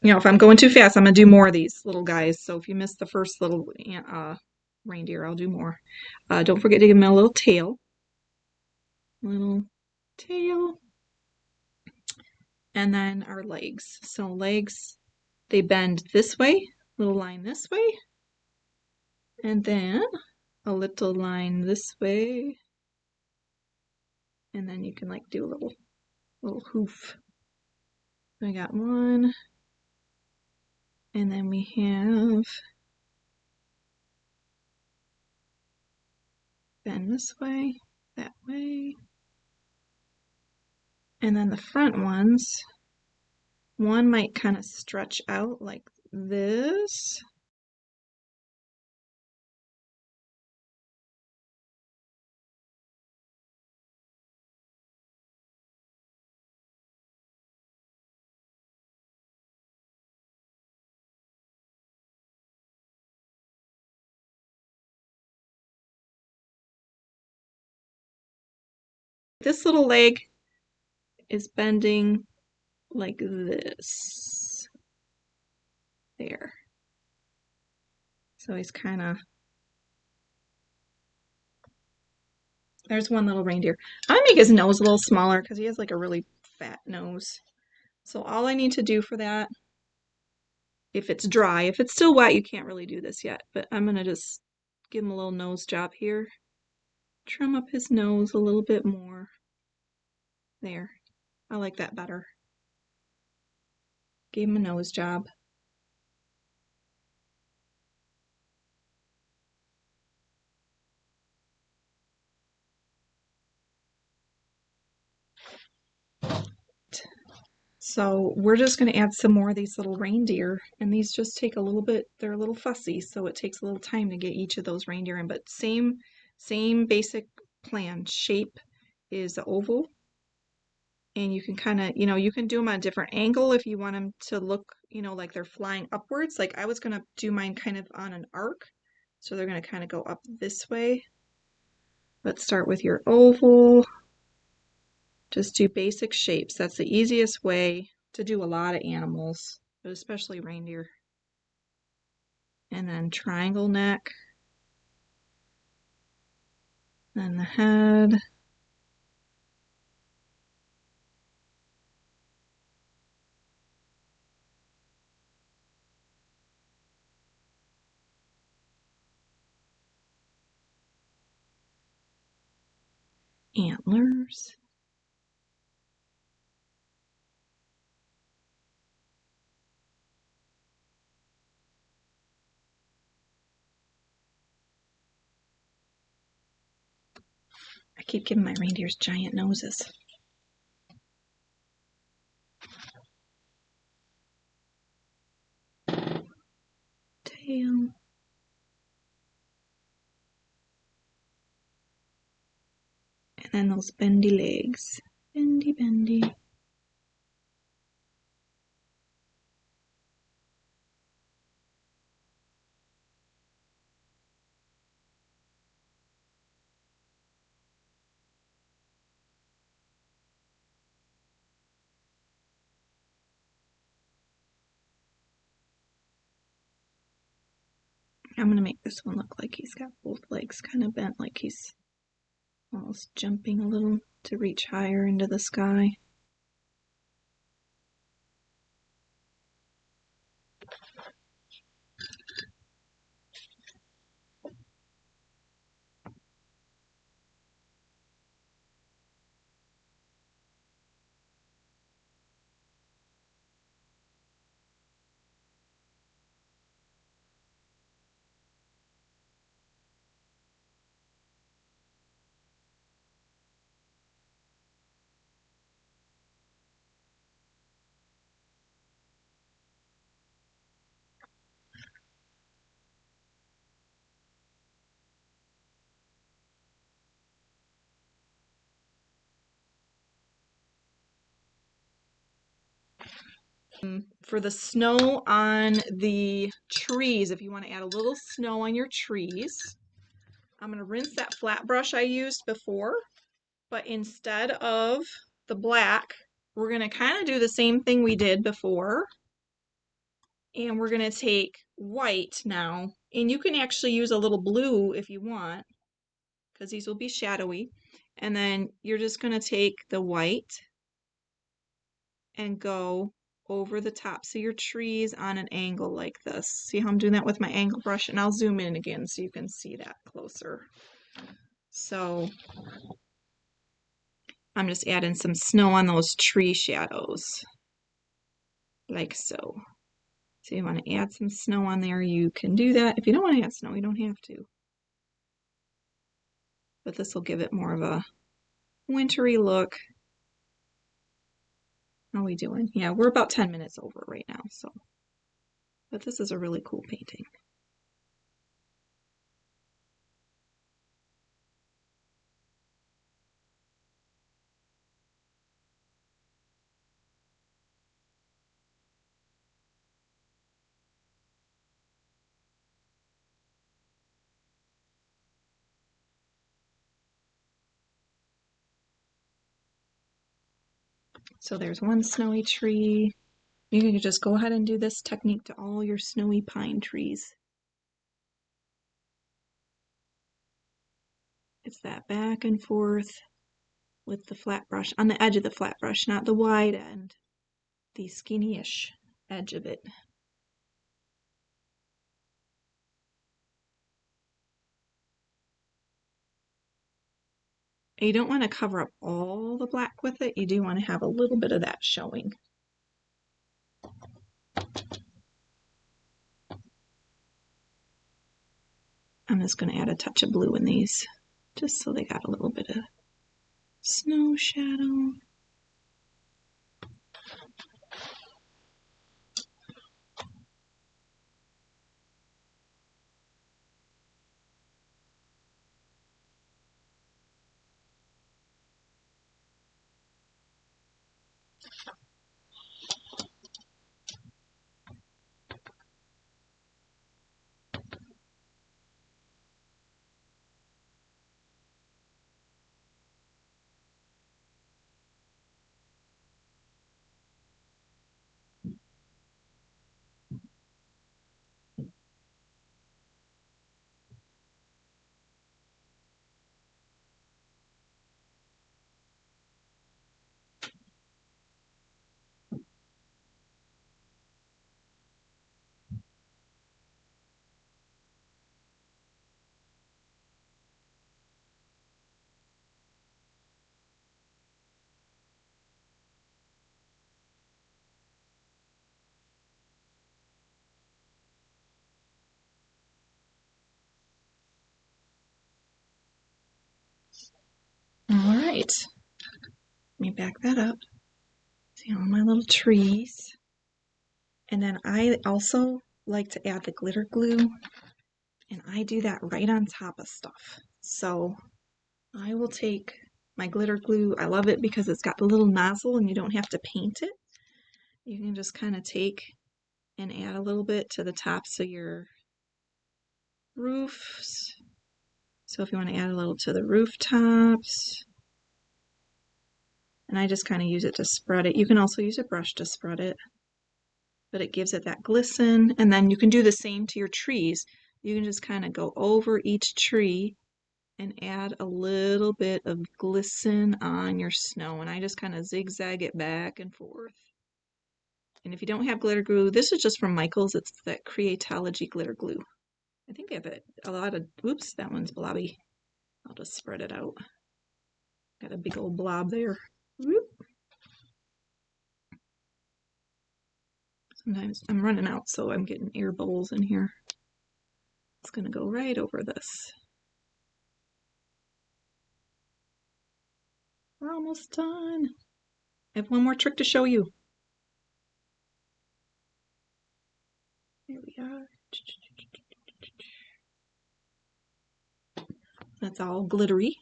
[SPEAKER 1] if I'm going too fast, I'm going to do more of these little guys. So if you missed the first little reindeer, I'll do more. Don't forget to give him a little tail. Little tail. And then our legs. So legs, they bend this way, little line this way, and then a little line this way. And then you can like do a little hoof. I got one. And then we have bend this way, that way. And then the front ones, one might kind of stretch out like this. This little leg is bending like this. There. So he's kind of, there's one little reindeer. I'm gonna make his nose a little smaller because he has like a really fat nose. So all I need to do for that, if it's dry, if it's still wet, you can't really do this yet, but I'm gonna just give him a little nose job here. Trim up his nose a little bit more. There. I like that better. Gave him a nose job. So we're just going to add some more of these little reindeer, and these just take a little bit, they're a little fussy, so it takes a little time to get each of those reindeer in, but same basic plan. Shape is the oval, and you can kind of, you can do them at a different angle if you want them to look, like they're flying upwards. Like I was going to do mine kind of on an arc, so they're going to kind of go up this way. Let's start with your oval. Just do basic shapes. That's the easiest way to do a lot of animals, but especially reindeer. And then triangle neck. Then the head. Antlers. I keep giving my reindeers giant noses. Tail. And then those bendy legs. Bendy, bendy. I'm going to make this one look like he's got both legs kind of bent, like he's almost jumping a little to reach higher into the sky. For the snow on the trees, if you want to add a little snow on your trees, I'm going to rinse that flat brush I used before, but instead of the black, we're going to kind of do the same thing we did before, and we're going to take white now, and you can actually use a little blue if you want, because these will be shadowy, and then you're just going to take the white and go over the tops of your trees on an angle like this. See how I'm doing that with my angle brush? And I'll zoom in again so you can see that closer. So I'm just adding some snow on those tree shadows, like so. So you want to add some snow on there, you can do that. If you don't want to add snow, you don't have to. But this will give it more of a wintry look. How are we doing? Yeah, we're about 10 minutes over right now, so. But this is a really cool painting. So there's one snowy tree. You can just go ahead and do this technique to all your snowy pine trees. It's that back and forth with the flat brush, on the edge of the flat brush, not the wide end, the skinny-ish edge of it. You don't want to cover up all the black with it. You do want to have a little bit of that showing. I'm just going to add a touch of blue in these, just so they got a little bit of snow shadow. All right, let me back that up. See all my little trees. And then I also like to add the glitter glue, and I do that right on top of stuff. So I will take my glitter glue. I love it because it's got the little nozzle and you don't have to paint it. You can just kind of take and add a little bit to the tops of your roofs. So if you want to add a little to the rooftops, and I just kind of use it to spread it. You can also use a brush to spread it, but it gives it that glisten. And then you can do the same to your trees. you can just kind of go over each tree and add a little bit of glisten on your snow. And I just kind of zigzag it back and forth. And if you don't have glitter glue, this is just from Michael's. It's that Creatology glitter glue. I think they have a lot of, oops, that one's blobby. I'll just spread it out. Got a big old blob there. Whoop. Sometimes I'm running out, so I'm getting air bubbles in here. It's gonna go right over this. We're almost done. I have one more trick to show you. Here we are. That's all glittery.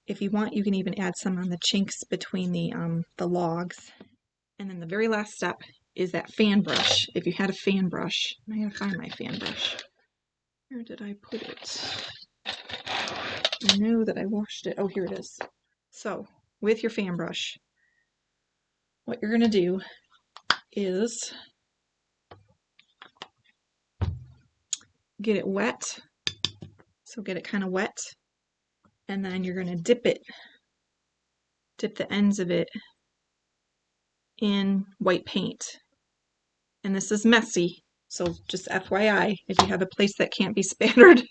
[SPEAKER 1] If you want, you can even add some on the chinks between the logs. And then the very last step is that fan brush. If you had a fan brush, I gotta find my fan brush. Where did I put it? I know that I washed it. Oh, here it is. So, with your fan brush, what you're gonna do is get it wet. So get it kind of wet, and then you're gonna dip the ends of it in white paint. And this is messy, so just FYI, if you have a place that can't be spattered,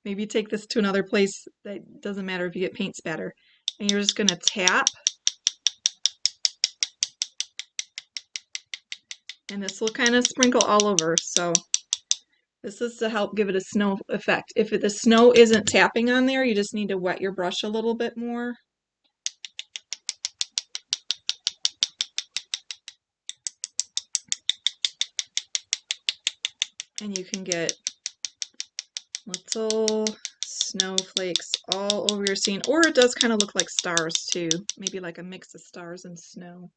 [SPEAKER 1] maybe take this to another place that doesn't matter if you get paint spatter. And you're just gonna tap, and this will kind of sprinkle all over. So this is to help give it a snow effect. If the snow isn't tapping on there, you just need to wet your brush a little bit more. And you can get little snowflakes all over your scene. Or it does kind of look like stars too. Maybe like a mix of stars and snow.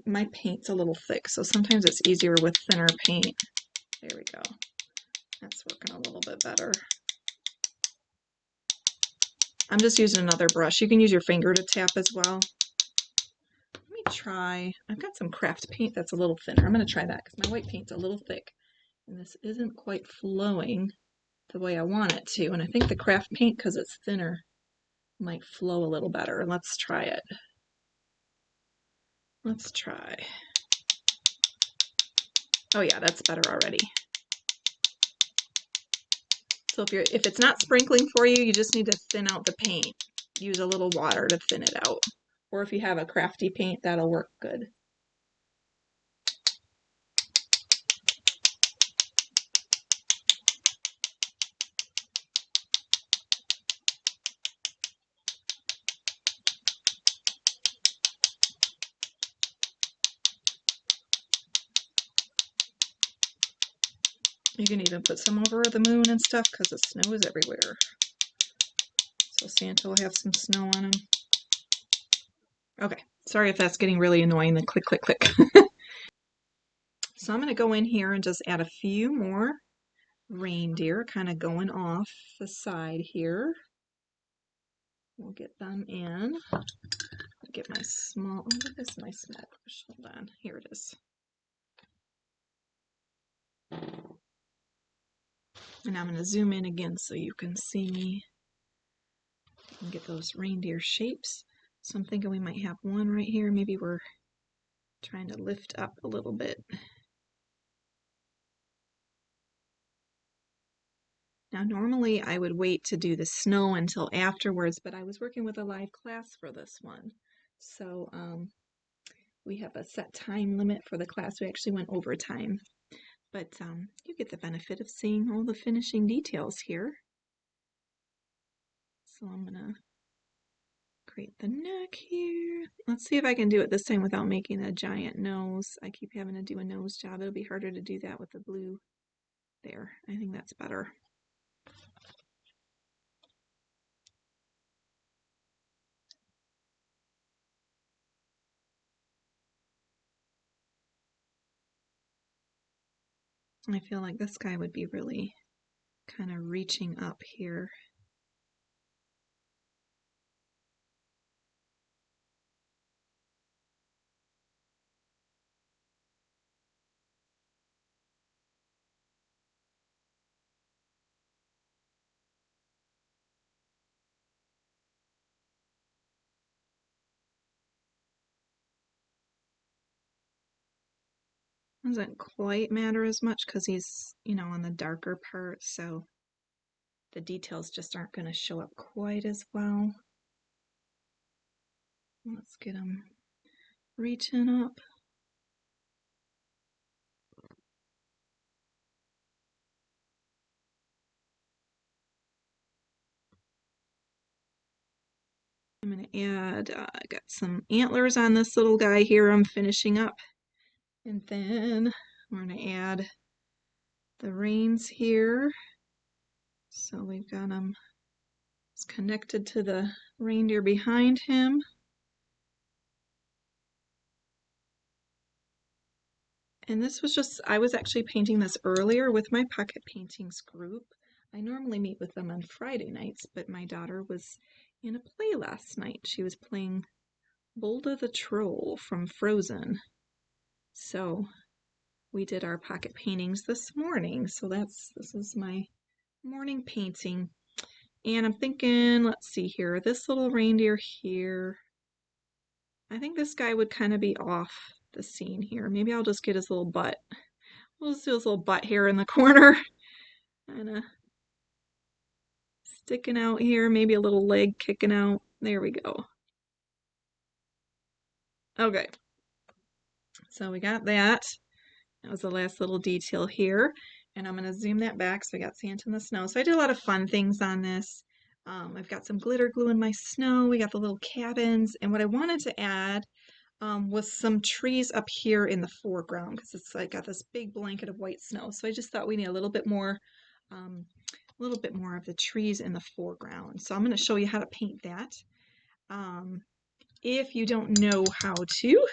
[SPEAKER 1] My paint's a little thick, so sometimes it's easier with thinner paint. There we go. That's working a little bit better. I'm just using another brush. You can use your finger to tap as well. Let me try. I've got some craft paint that's a little thinner. I'm going to try that because my white paint's a little thick. And this isn't quite flowing the way I want it to. And I think the craft paint, because it's thinner, might flow a little better. Let's try it. Let's try. Oh yeah, that's better already. So if it's not sprinkling for you, you just need to thin out the paint. Use a little water to thin it out. Or if you have a crafty paint, that'll work good. You can even put some over the moon and stuff because the snow is everywhere. So Santa will have some snow on him. Okay, sorry if that's getting really annoying, the click, click, click. So I'm going to go in here and just add a few more reindeer kind of going off the side here. We'll get them in. I'll get my small, oh, what is my small brush? Hold on, here it is. And I'm going to zoom in again so you can see me and get those reindeer shapes. So I'm thinking we might have one right here. Maybe we're trying to lift up a little bit. Now normally I would wait to do the snow until afterwards, but I was working with a live class for this one. So we have a set time limit for the class. We actually went over time. But you get the benefit of seeing all the finishing details here. So I'm going to create the neck here. Let's see if I can do it this time without making a giant nose. I keep having to do a nose job. It'll be harder to do that with the blue. There, I think that's better. I feel like this guy would be really kind of reaching up here. Doesn't quite matter as much because he's, you know, on the darker part, so the details just aren't going to show up quite as well. Let's get him reaching up. I'm going to add, I got some antlers on this little guy here I'm finishing up. And then we're going to add the reins here. So we've got them connected to the reindeer behind him. And this was just, I was actually painting this earlier with my pocket paintings group. I normally meet with them on Friday nights, but my daughter was in a play last night. She was playing Bolda the Troll from Frozen. So we did our pocket paintings this morning. So this is my morning painting. And I'm thinking, let's see here, this little reindeer here, I think this guy would kind of be off the scene here. Maybe I'll just get his little butt. We'll just do his little butt here in the corner. Kind of sticking out here, maybe a little leg kicking out. There we go. Okay, so we got that. That was the last little detail here. And I'm going to zoom that back. So we got Santa in the snow. So I did a lot of fun things on this. I've got some glitter glue in my snow. We got the little cabins. And what I wanted to add was some trees up here in the foreground because it's like got this big blanket of white snow. So I just thought we need a little bit more of the trees in the foreground. So I'm going to show you how to paint that. If you don't know how to,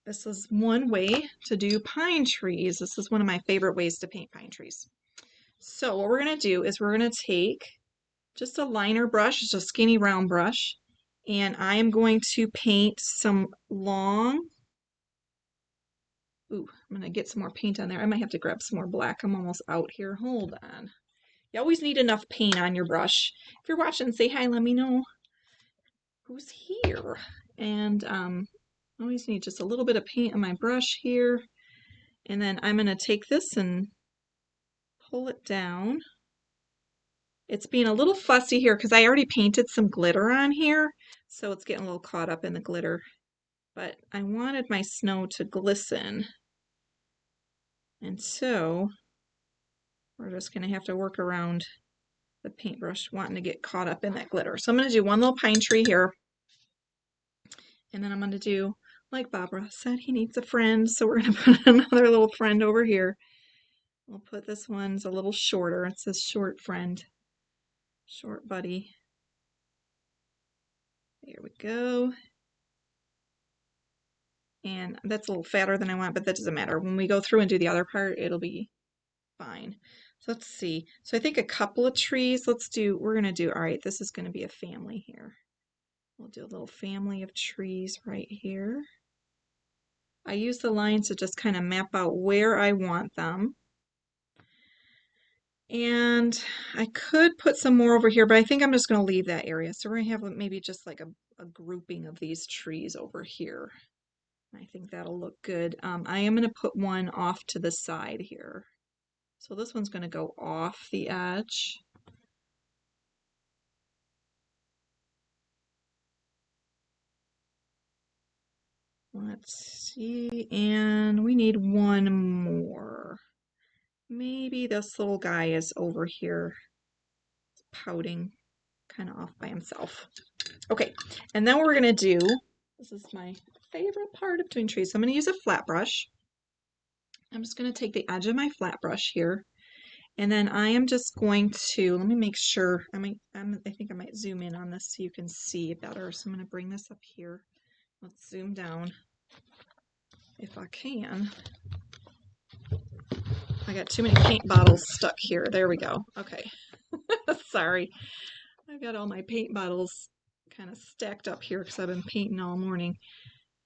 [SPEAKER 1] this is one way to do pine trees. This is one of my favorite ways to paint pine trees. So what we're going to do is we're going to take just a liner brush, just a skinny round brush, and I am going to paint some long, I'm going to get some more paint on there. I might have to grab some more black. I'm almost out here. Hold on. You always need enough paint on your brush. If you're watching, say hi, let me know who's here. And I always need just a little bit of paint on my brush here. And then I'm going to take this and pull it down. It's being a little fussy here because I already painted some glitter on here, so it's getting a little caught up in the glitter. But I wanted my snow to glisten. And so we're just going to have to work around the paintbrush wanting to get caught up in that glitter. So I'm going to do one little pine tree here. And then I'm going to do, like Barbara said, he needs a friend. So we're going to put another little friend over here. We'll put this one's a little shorter. It says short friend, short buddy. There we go. And that's a little fatter than I want, but that doesn't matter. When we go through and do the other part, it'll be fine. So let's see. So I think a couple of trees, we're going to do, all right, this is going to be a family here. We'll do a little family of trees right here. I use the lines to just kind of map out where I want them. And I could put some more over here, but I think I'm just going to leave that area. So we're going to have maybe just like a grouping of these trees over here. I think that'll look good. I am going to put one off to the side here. So this one's going to go off the edge. Let's see, and we need one more. Maybe this little guy is over here pouting kind of off by himself. Okay, and then what we're going to do, this is my favorite part of doing trees. So I'm going to use a flat brush. I'm just going to take the edge of my flat brush here, and then I am just going to, let me make sure, I think I might zoom in on this so you can see better. So I'm going to bring this up here. Let's zoom down if I can. I got too many paint bottles stuck here. There we go. Okay. Sorry. I got all my paint bottles kind of stacked up here because I've been painting all morning.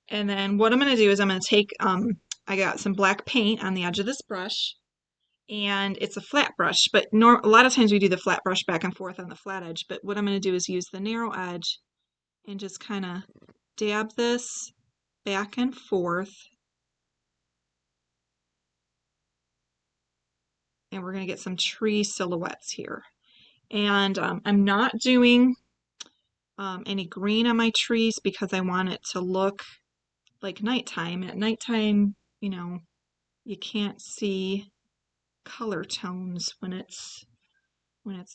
[SPEAKER 1] And then what I'm going to do is I'm going to take, I got some black paint on the edge of this brush, and it's a flat brush, but a lot of times we do the flat brush back and forth on the flat edge, but what I'm going to do is use the narrow edge and just kind of dab this back and forth and we're going to get some tree silhouettes here. And I'm not doing any green on my trees because I want it to look like nighttime. At nighttime, you know, you can't see color tones when it's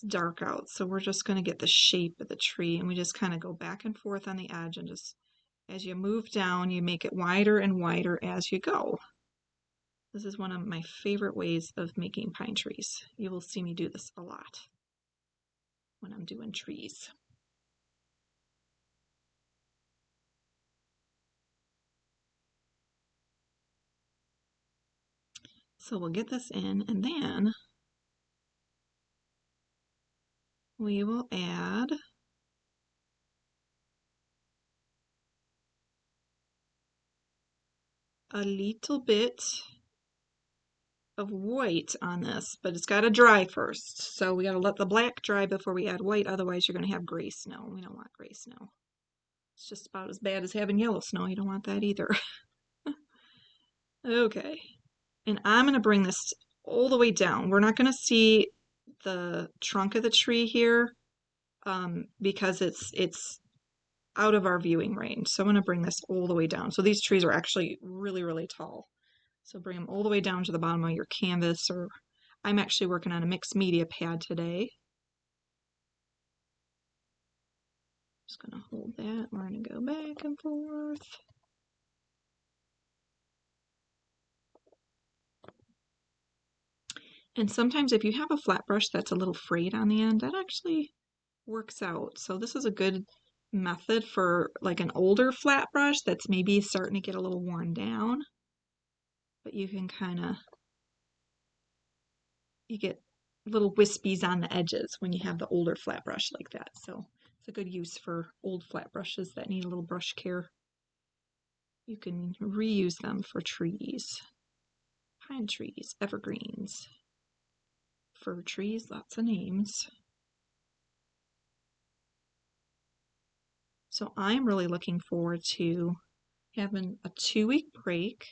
[SPEAKER 1] dark out. So we're just going to get the shape of the tree, and we just kind of go back and forth on the edge, and just as you move down, you make it wider and wider as you go. This is one of my favorite ways of making pine trees. You will see me do this a lot when I'm doing trees. So we'll get this in, and then we will add a little bit of white on this, but it's got to dry first. So we got to let the black dry before we add white, otherwise you're going to have gray snow. We don't want gray snow. It's just about as bad as having yellow snow. You don't want that either. Okay, and I'm going to bring this all the way down. We're not going to see the trunk of the tree here because it's out of our viewing range. So I'm going to bring this all the way down. So these trees are actually really, really tall. So bring them all the way down to the bottom of your canvas, or I'm actually working on a mixed media pad today. Just going to hold that. We're going to go back and forth. And sometimes if you have a flat brush that's a little frayed on the end, that actually works out. So this is a good method for like an older flat brush that's maybe starting to get a little worn down. But you can you get little wispies on the edges when you have the older flat brush like that. So it's a good use for old flat brushes that need a little brush care. You can reuse them for trees, pine trees, evergreens, fir trees, lots of names. So I'm really looking forward to having a 2-week break,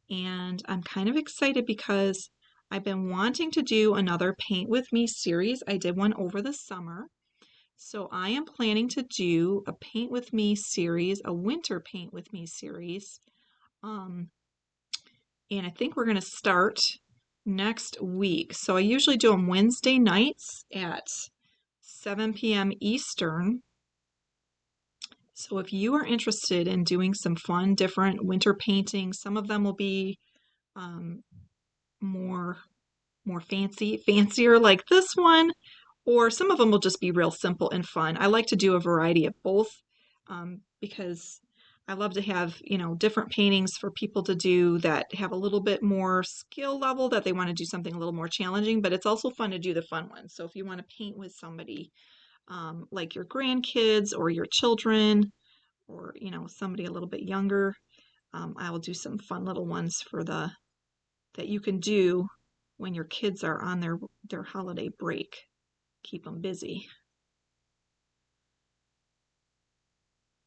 [SPEAKER 1] and I'm kind of excited because I've been wanting to do another Paint With Me series. I did one over the summer. So I am planning to do a Paint With Me series, a winter Paint With Me series. And I think we're going to start next week. So I usually do them Wednesday nights at 7 p.m. Eastern. So if you are interested in doing some fun, different winter painting, some of them will be more fancier like this one, or some of them will just be real simple and fun. I like to do a variety of both because I love to have, you know, different paintings for people to do that have a little bit more skill level, that they want to do something a little more challenging, but it's also fun to do the fun ones. So if you want to paint with somebody like your grandkids or your children, or, you know, somebody a little bit younger, I will do some fun little ones for that you can do when your kids are on their holiday break. Keep them busy.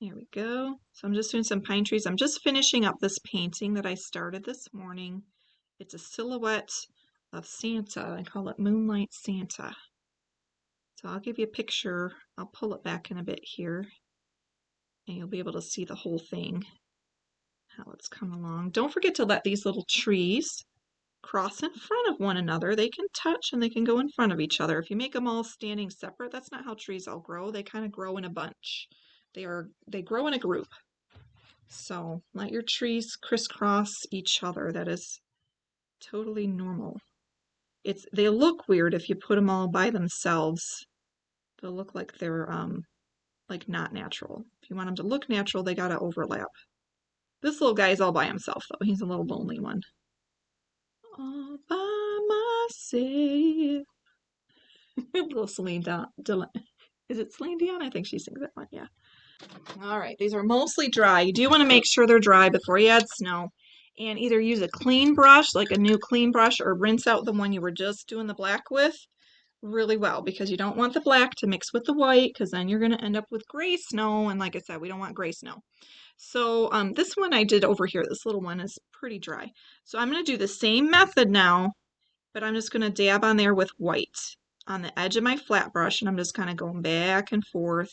[SPEAKER 1] Here we go. So I'm just doing some pine trees. I'm just finishing up this painting that I started this morning. It's a silhouette of Santa. I call it Moonlight Santa. So I'll give you a picture. I'll pull it back in a bit here, and you'll be able to see the whole thing, how it's come along. Don't forget to let these little trees cross in front of one another. They can touch and they can go in front of each other. If you make them all standing separate, that's not how trees all grow. They kind of grow in a bunch. They grow in a group. So let your trees crisscross each other. That is totally normal. They look weird if you put them all by themselves. They'll look like they're like not natural. If you want them to look natural, they gotta overlap. This little guy is all by himself though. He's a little lonely one. All by myself. Little Celine Dion. Is it Celine Dion? I think she sings that one, yeah. All right, these are mostly dry. You do want to make sure they're dry before you add snow. And either use a clean brush, like a new clean brush, or rinse out the one you were just doing the black with really well, because you don't want the black to mix with the white, because then you're going to end up with gray snow. And like I said, we don't want gray snow. So this one I did over here, this little one is pretty dry. So I'm going to do the same method now but I'm just going to dab on there with white on the edge of my flat brush, and I'm just kind of going back and forth,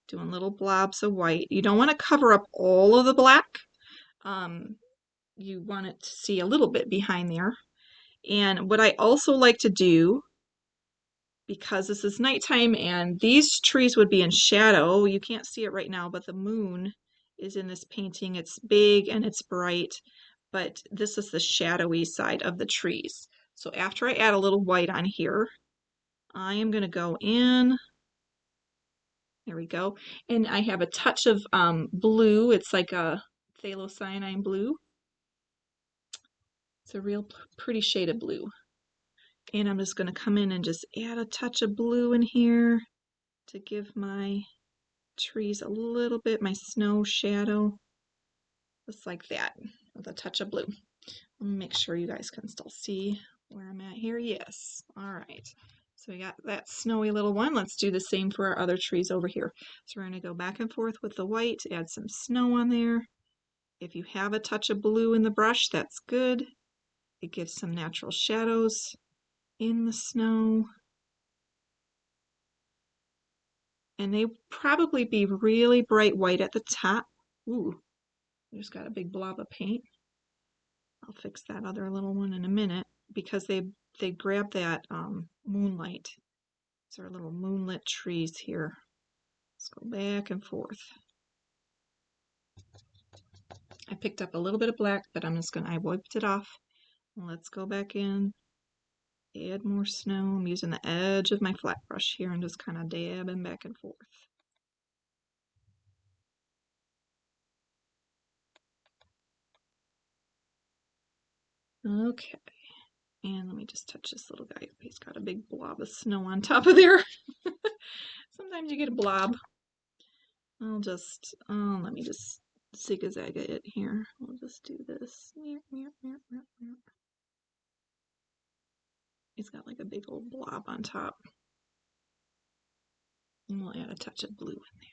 [SPEAKER 1] doing little blobs of white. You don't want to cover up all of the black. You want it to see a little bit behind there. And what I also like to do, because this is nighttime and these trees would be in shadow, you can't see it right now, but the moon is in this painting. It's big and it's bright, but this is the shadowy side of the trees. So after I add a little white on here, I am going to go in. There we go. And I have a touch of blue. It's like a phthalocyanine blue. It's a real pretty shade of blue. And I'm just going to come in and just add a touch of blue in here to give my trees a little bit, my snow shadow, just like that, with a touch of blue. Let me make sure you guys can still see where I'm at here. Yes. All right. So we got that snowy little one. Let's do the same for our other trees over here. So we're going to go back and forth with the white, add some snow on there. If you have a touch of blue in the brush, that's good. It gives some natural shadows in the snow. And they probably be really bright white at the top. Ooh, I just got a big blob of paint. I'll fix that other little one in a minute because they grab that moonlight. These are little moonlit trees here. Let's go back and forth. I picked up a little bit of black, but I wiped it off. Let's go back in, add more snow. I'm using the edge of my flat brush here and just kind of dabbing back and forth. Okay, and let me just touch this little guy. He's got a big blob of snow on top of there. Sometimes you get a blob. Let me just zigzag it here. We'll just do this. He's got like a big old blob on top. And we'll add a touch of blue in there.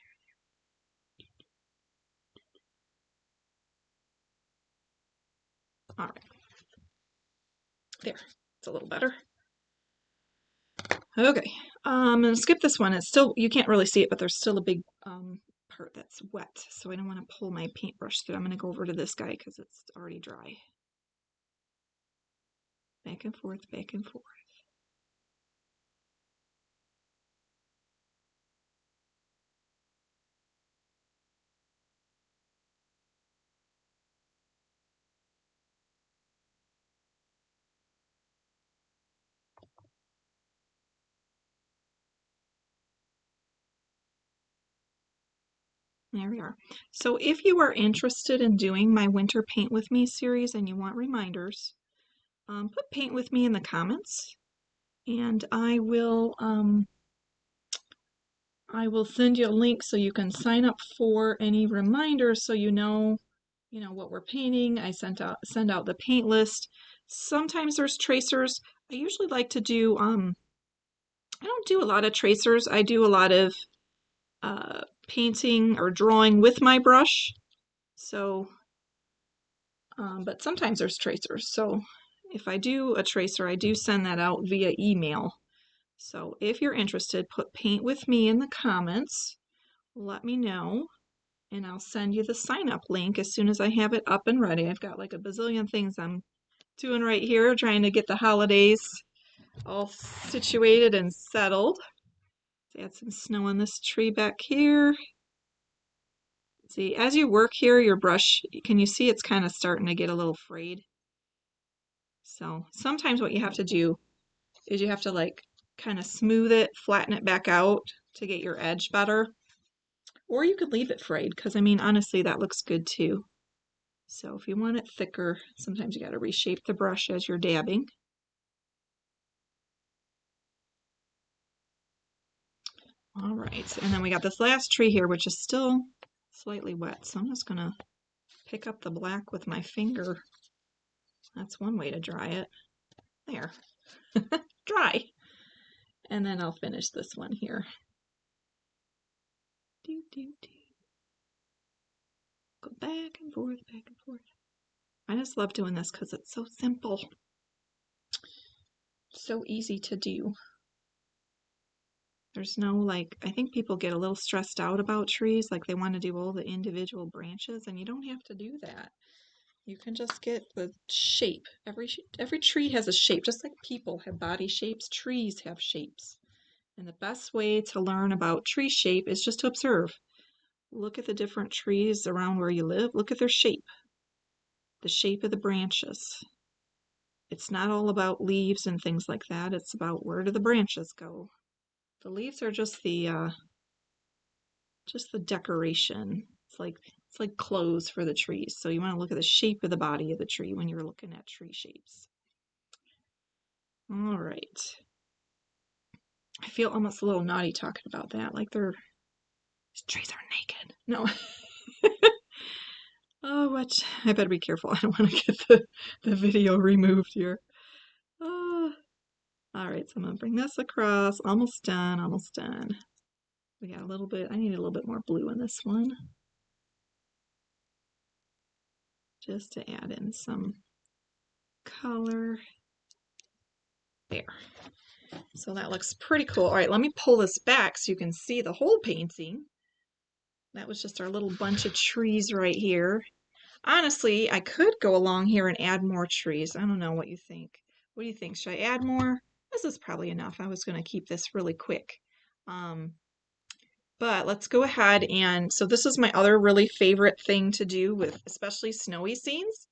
[SPEAKER 1] All right. There. It's a little better. Okay. I'm going to skip this one. It's still, you can't really see it, but there's still a big part that's wet. So I don't want to pull my paintbrush through. I'm going to go over to this guy because it's already dry. Back and forth, back and forth. There we are. So if you are interested in doing my Winter Paint With Me series and you want reminders, put Paint With Me in the comments, and I will send you a link so you can sign up for any reminders so you know what we're painting. I send out the paint list. Sometimes there's tracers. I usually like to do I don't do a lot of tracers. I do a lot of painting or drawing with my brush. So, but sometimes there's tracers. So if I do a tracer, I do send that out via email. So if you're interested, put Paint With Me in the comments. Let me know, and I'll send you the sign up link as soon as I have it up and ready. I've got like a bazillion things I'm doing right here, trying to get the holidays all situated and settled. Let's add some snow on this tree back here. See, as you work here, your brush, can you see it's kind of starting to get a little frayed? So sometimes what you have to do is you have to like kind of smooth it, flatten it back out to get your edge better. Or you could leave it frayed, because I mean, honestly, that looks good too. So if you want it thicker, sometimes you got to reshape the brush as you're dabbing. All right, and then we got this last tree here, which is still slightly wet. So I'm just gonna pick up the black with my finger. That's one way to dry it. There, dry. And then I'll finish this one here. Do, do, do. Go back and forth, back and forth. I just love doing this because it's so simple. So easy to do. There's no like, I think people get a little stressed out about trees, like they want to do all the individual branches, and you don't have to do that. You can just get the shape. Every tree has a shape, just like people have body shapes, trees have shapes. And the best way to learn about tree shape is just to observe. Look at the different trees around where you live. Look at their shape, the shape of the branches. It's not all about leaves and things like that. It's about where do the branches go. The leaves are just the decoration. It's like clothes for the trees. So you want to look at the shape of the body of the tree when you're looking at tree shapes. All right. I feel almost a little naughty talking about that. Like these trees are naked. No. Oh, what? I better be careful. I don't want to get the video removed here. Oh. All right, so I'm going to bring this across. Almost done, almost done. We got a little bit, I need a little bit more blue in this one. Just to add in some color. There. So that looks pretty cool. All right, let me pull this back so you can see the whole painting. That was just our little bunch of trees right here. Honestly, I could go along here and add more trees. I don't know what you think. What do you think? Should I add more? This is probably enough. I was going to keep this really quick. But let's go ahead and, so this is my other really favorite thing to do with especially snowy scenes.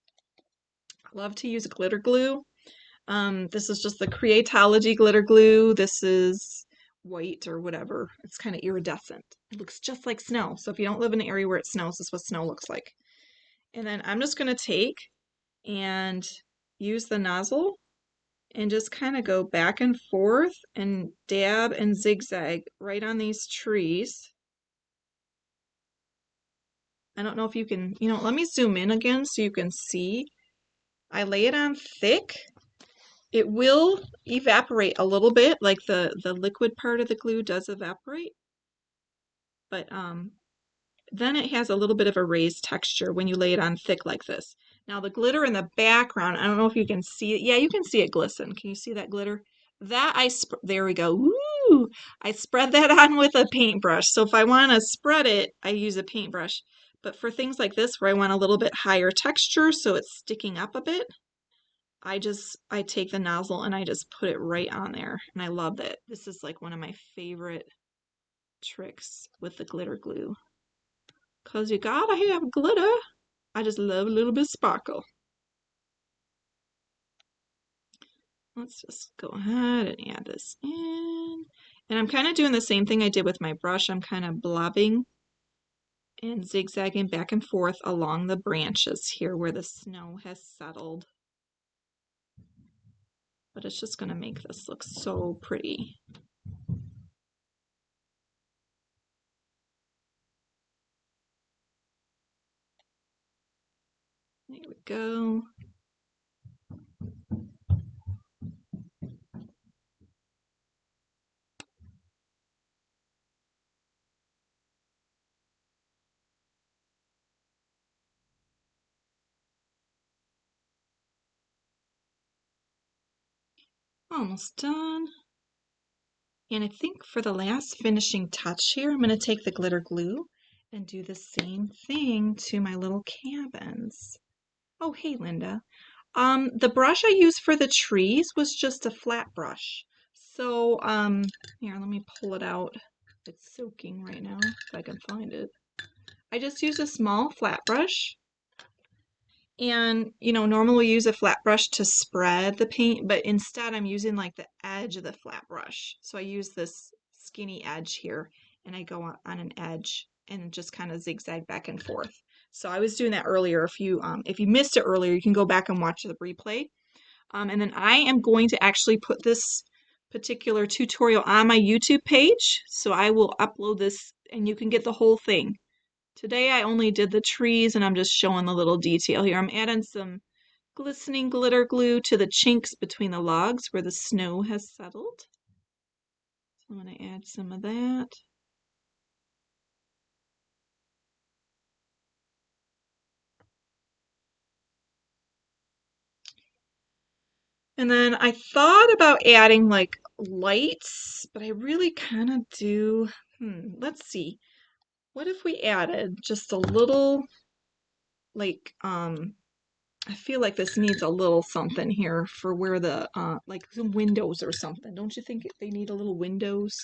[SPEAKER 1] I love to use glitter glue. This is just the Creatology glitter glue. This is white or whatever. It's kind of iridescent. It looks just like snow. So if you don't live in an area where it snows, this is what snow looks like. And then I'm just going to take and use the nozzle and just kind of go back and forth and dab and zigzag right on these trees. I don't know if you can, let me zoom in again so you can see. I lay it on thick. It will evaporate a little bit, like the liquid part of the glue does evaporate. But then it has a little bit of a raised texture when you lay it on thick like this. Now the glitter in the background, I don't know if you can see it. Yeah, you can see it glisten. Can you see that glitter? There we go. Woo! I spread that on with a paintbrush. So if I want to spread it, I use a paintbrush. But for things like this where I want a little bit higher texture so it's sticking up a bit, I take the nozzle and I just put it right on there. And I love that. This is like one of my favorite tricks with the glitter glue. Cause you gotta have glitter. I just love a little bit of sparkle. Let's just go ahead and add this in. And I'm kind of doing the same thing I did with my brush. I'm kind of blobbing and zigzagging back and forth along the branches here where the snow has settled. But it's just going to make this look so pretty. There we go. Almost done. And I think for the last finishing touch here, I'm going to take the glitter glue and do the same thing to my little cabins. Oh, hey, Linda. The brush I used for the trees was just a flat brush. So, here, let me pull it out. It's soaking right now, if I can find it. I just used a small flat brush. And, normally we use a flat brush to spread the paint, but instead I'm using like the edge of the flat brush. So I use this skinny edge here, and I go on an edge and just kind of zigzag back and forth. So I was doing that earlier. If you missed it earlier, you can go back and watch the replay. And then I am going to actually put this particular tutorial on my YouTube page. So I will upload this and you can get the whole thing. Today I only did the trees and I'm just showing the little detail here. I'm adding some glistening glitter glue to the chinks between the logs where the snow has settled. So I'm going to add some of that. And then I thought about adding like lights, but I really kind of do. Let's see. What if we added just a little, like, I feel like this needs a little something here for where the, like some windows or something. Don't you think they need a little windows?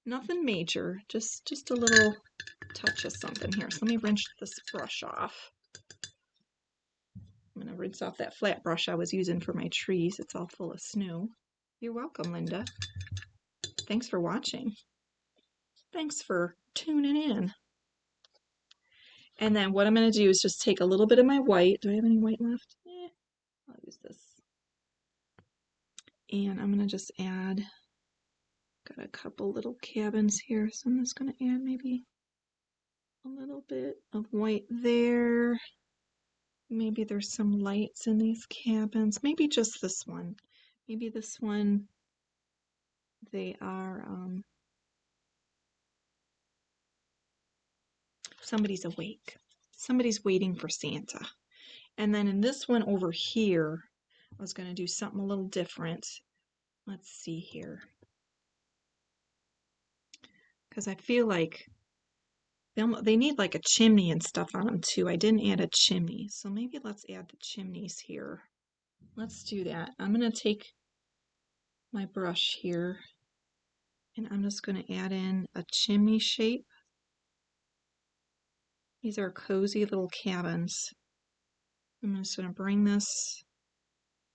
[SPEAKER 1] Nothing major, just a little touch of something here. So let me rinse this brush off. I'm gonna rinse off that flat brush I was using for my trees. It's all full of snow. You're welcome, Linda. Thanks for watching. Thanks for tuning in. And then what I'm going to do is just take a little bit of my white. Do I have any white left? I'll use this. And I'm going to just add, got a couple little cabins here, so I'm just going to add maybe a little bit of white there. Maybe there's some lights in these cabins. Maybe just this one. Maybe this one, they are, somebody's awake. Somebody's waiting for Santa. And then in this one over here, I was going to do something a little different. Let's see here. Because I feel like they need like a chimney and stuff on them too. I didn't add a chimney, so maybe let's add the chimneys here. Let's do that. I'm going to take my brush here and I'm just going to add in a chimney shape. These are cozy little cabins. I'm just going to bring this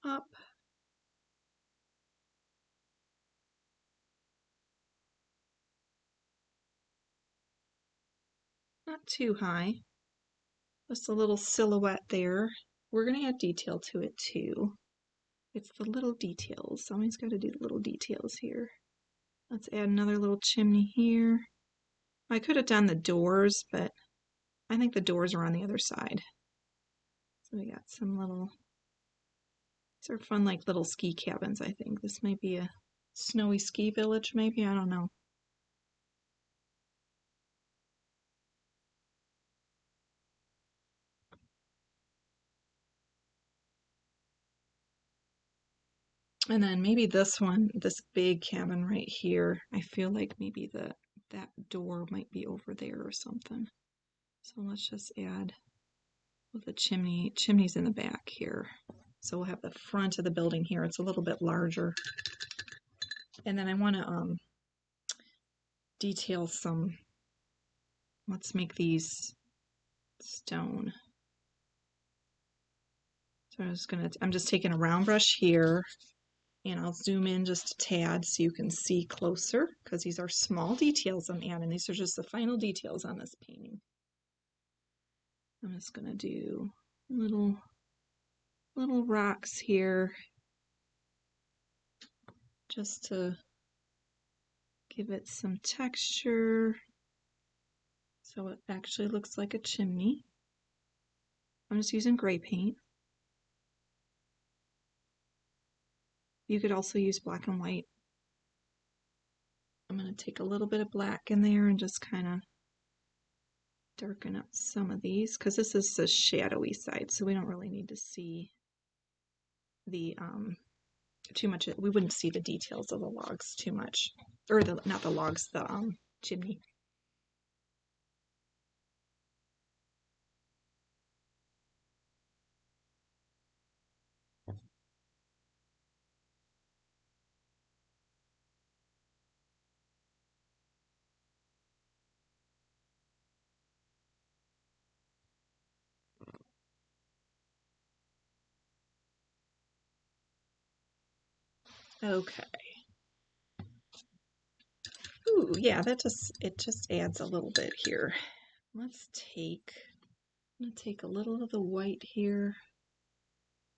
[SPEAKER 1] up. Not too high. Just a little silhouette there. We're going to add detail to it too. It's the little details. Somebody's got to do the little details here. Let's add another little chimney here. I could have done the doors, but I think the doors are on the other side. So we got some little, these are fun like little ski cabins, I think. This might be a snowy ski village, maybe, I don't know. And then maybe this one, this big cabin right here, I feel like maybe that door might be over there or something. So let's just add with the chimney's in the back here. So we'll have the front of the building here. It's a little bit larger. And then I want to detail some, let's make these stone. So I'm just taking a round brush here and I'll zoom in just a tad so you can see closer because these are small details I'm adding. These are just the final details on this painting. I'm just going to do little rocks here just to give it some texture so it actually looks like a chimney. I'm just using gray paint. You could also use black and white. I'm going to take a little bit of black in there and just kind of darken up some of these because this is the shadowy side, so we don't really need to see the too much. We wouldn't see the details of the logs too much, or not the logs, the chimney. Okay. Ooh, yeah, it just adds a little bit here. I'm gonna take a little of the white here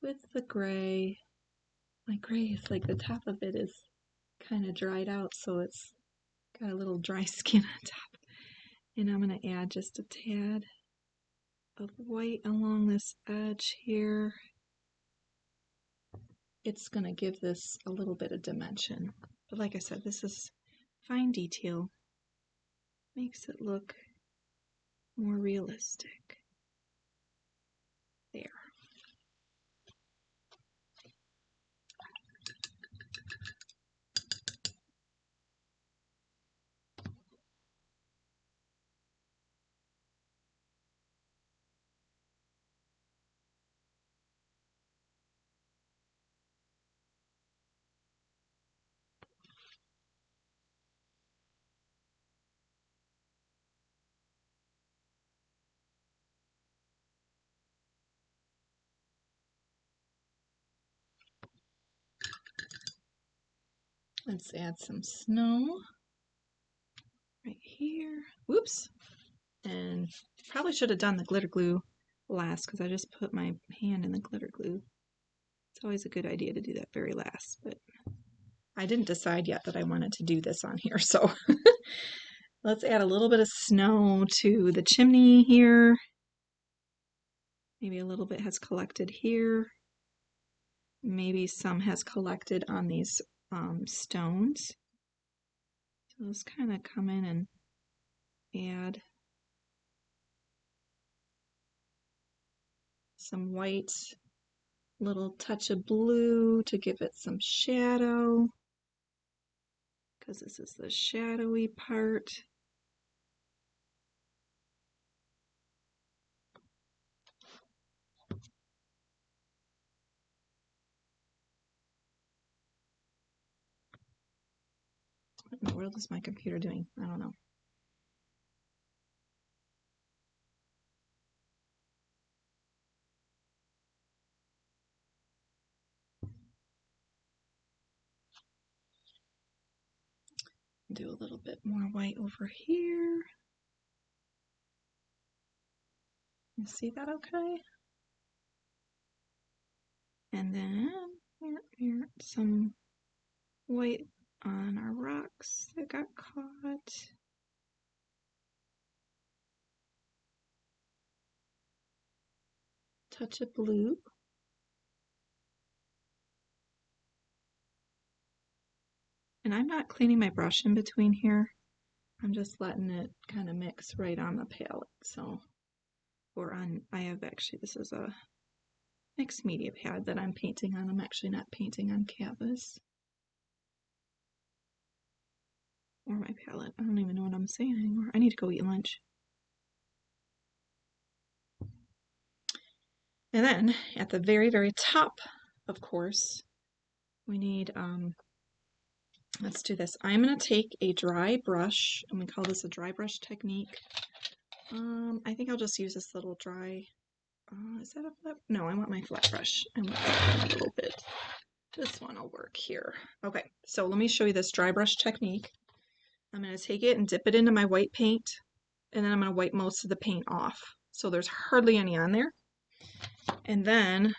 [SPEAKER 1] with the gray. My gray is like the top of it is kind of dried out, so it's got a little dry skin on top. And I'm gonna add just a tad of white along this edge here. It's gonna give this a little bit of dimension. But like I said, this is fine detail. Makes it look more realistic. There. Let's add some snow right here. Whoops. And probably should have done the glitter glue last because I just put my hand in the glitter glue. It's always a good idea to do that very last, but I didn't decide yet that I wanted to do this on here, so let's add a little bit of snow to the chimney here. Maybe a little bit has collected here. Maybe some has collected on these stones. So let's kind of come in and add some white, little touch of blue to give it some shadow, because this is the shadowy part. What in the world is my computer doing? I don't know. Do a little bit more white over here. You see that okay? And then here, some white on our rocks that got caught. Touch of blue. And I'm not cleaning my brush in between here. I'm just letting it kind of mix right on the palette. So, I have actually, this is a mixed media pad that I'm painting on. I'm actually not painting on canvas. Or my palette. I don't even know what I'm saying anymore. I need to go eat lunch. And then at the very, very top, of course, we need, let's do this. I'm going to take a dry brush, and we call this a dry brush technique. I think I'll just use this little dry, is that a flat? No, I want my flat brush. I want that a little bit. This one will work here. Okay, so let me show you this dry brush technique. I'm going to take it and dip it into my white paint, and then I'm going to wipe most of the paint off. So there's hardly any on there. And then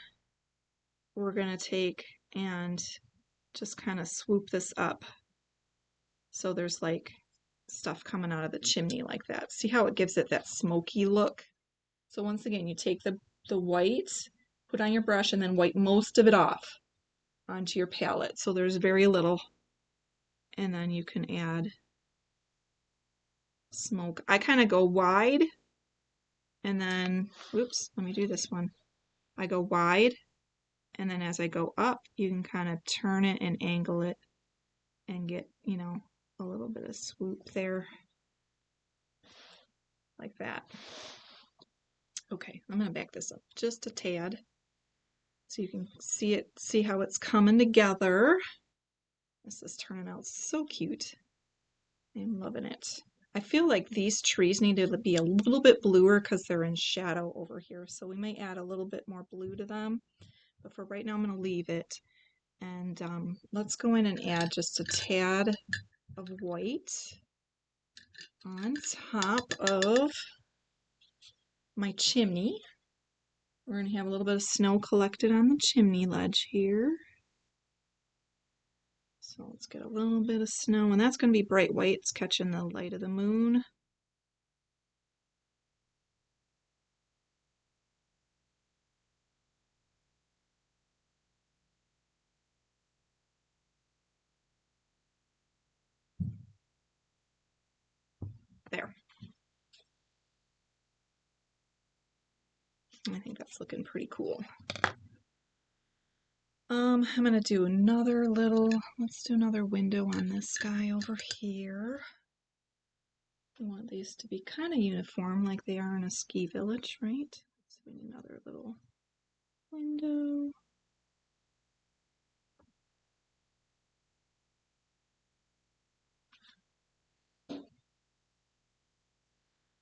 [SPEAKER 1] we're going to take and just kind of swoop this up. So there's like stuff coming out of the chimney like that. See how it gives it that smoky look? So once again, you take the white, put on your brush, and then wipe most of it off onto your palette. So there's very little. And then you can add smoke. I kind of go wide, and then, oops, let me do this one. I go wide, and then as I go up, you can kind of turn it and angle it and get, you know, a little bit of swoop there, like that. Okay, I'm gonna back this up just a tad so you can see it, see how it's coming together. This is turning out so cute. I'm loving it. I feel like these trees need to be a little bit bluer because they're in shadow over here, so we may add a little bit more blue to them, but for right now I'm going to leave it. And let's go in and add just a tad of white on top of my chimney. We're going to have a little bit of snow collected on the chimney ledge here. So let's get a little bit of snow, and that's going to be bright white. It's catching the light of the moon. There. I think that's looking pretty cool. I'm gonna do another little, let's do another window on this guy over here. I want these to be kind of uniform like they are in a ski village, right? So we need another little window.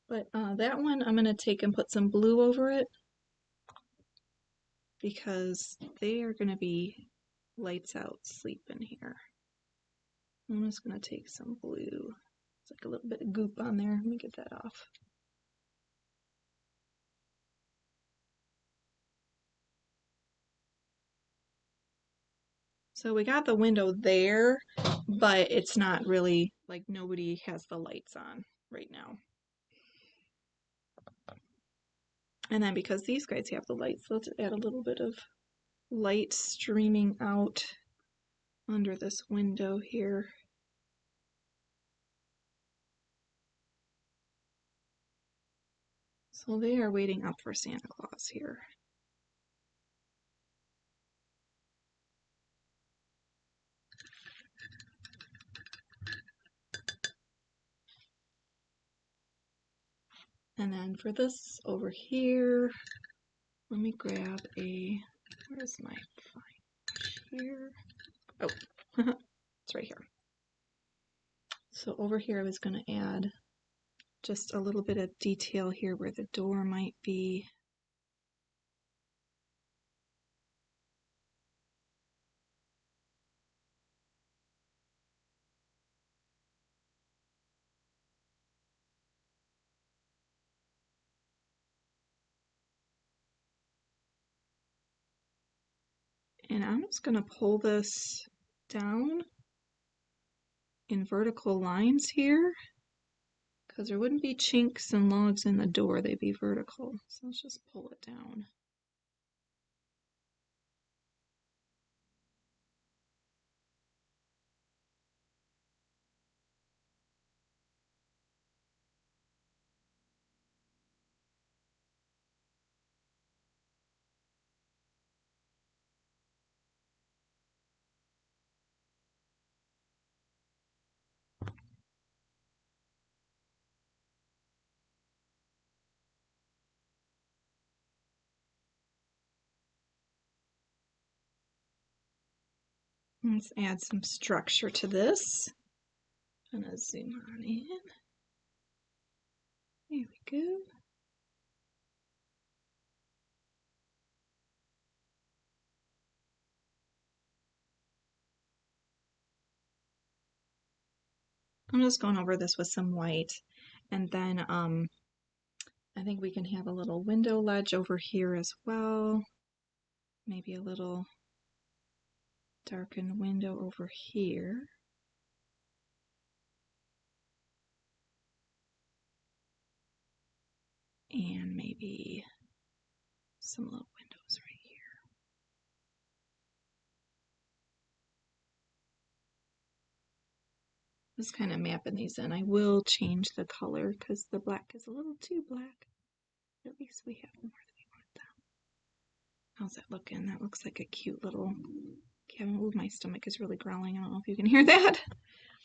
[SPEAKER 1] But that one I'm gonna take and put some blue over it because they are gonna be lights out sleeping here. I'm just going to take some blue. It's like a little bit of goop on there. Let me get that off. So we got the window there, but it's not really, like, nobody has the lights on right now. And then because these guys have the lights, let's add a little bit of light streaming out under this window here. So they are waiting up for Santa Claus here. And then for this over here, let me grab a, where's my fine brush here? Oh, it's right here. So over here I was going to add just a little bit of detail here where the door might be. And I'm just going to pull this down in vertical lines here, because there wouldn't be chinks and logs in the door, they'd be vertical. So let's just pull it down. Let's add some structure to this. I'm going to zoom on in. There we go. I'm just going over this with some white, and then I think we can have a little window ledge over here as well. Maybe a little darkened window over here. And maybe some little windows right here. Just kind of mapping these in. I will change the color because the black is a little too black. At least we have more than we want though. How's that looking? That looks like a cute little cabin. Ooh, my stomach is really growling. I don't know if you can hear that.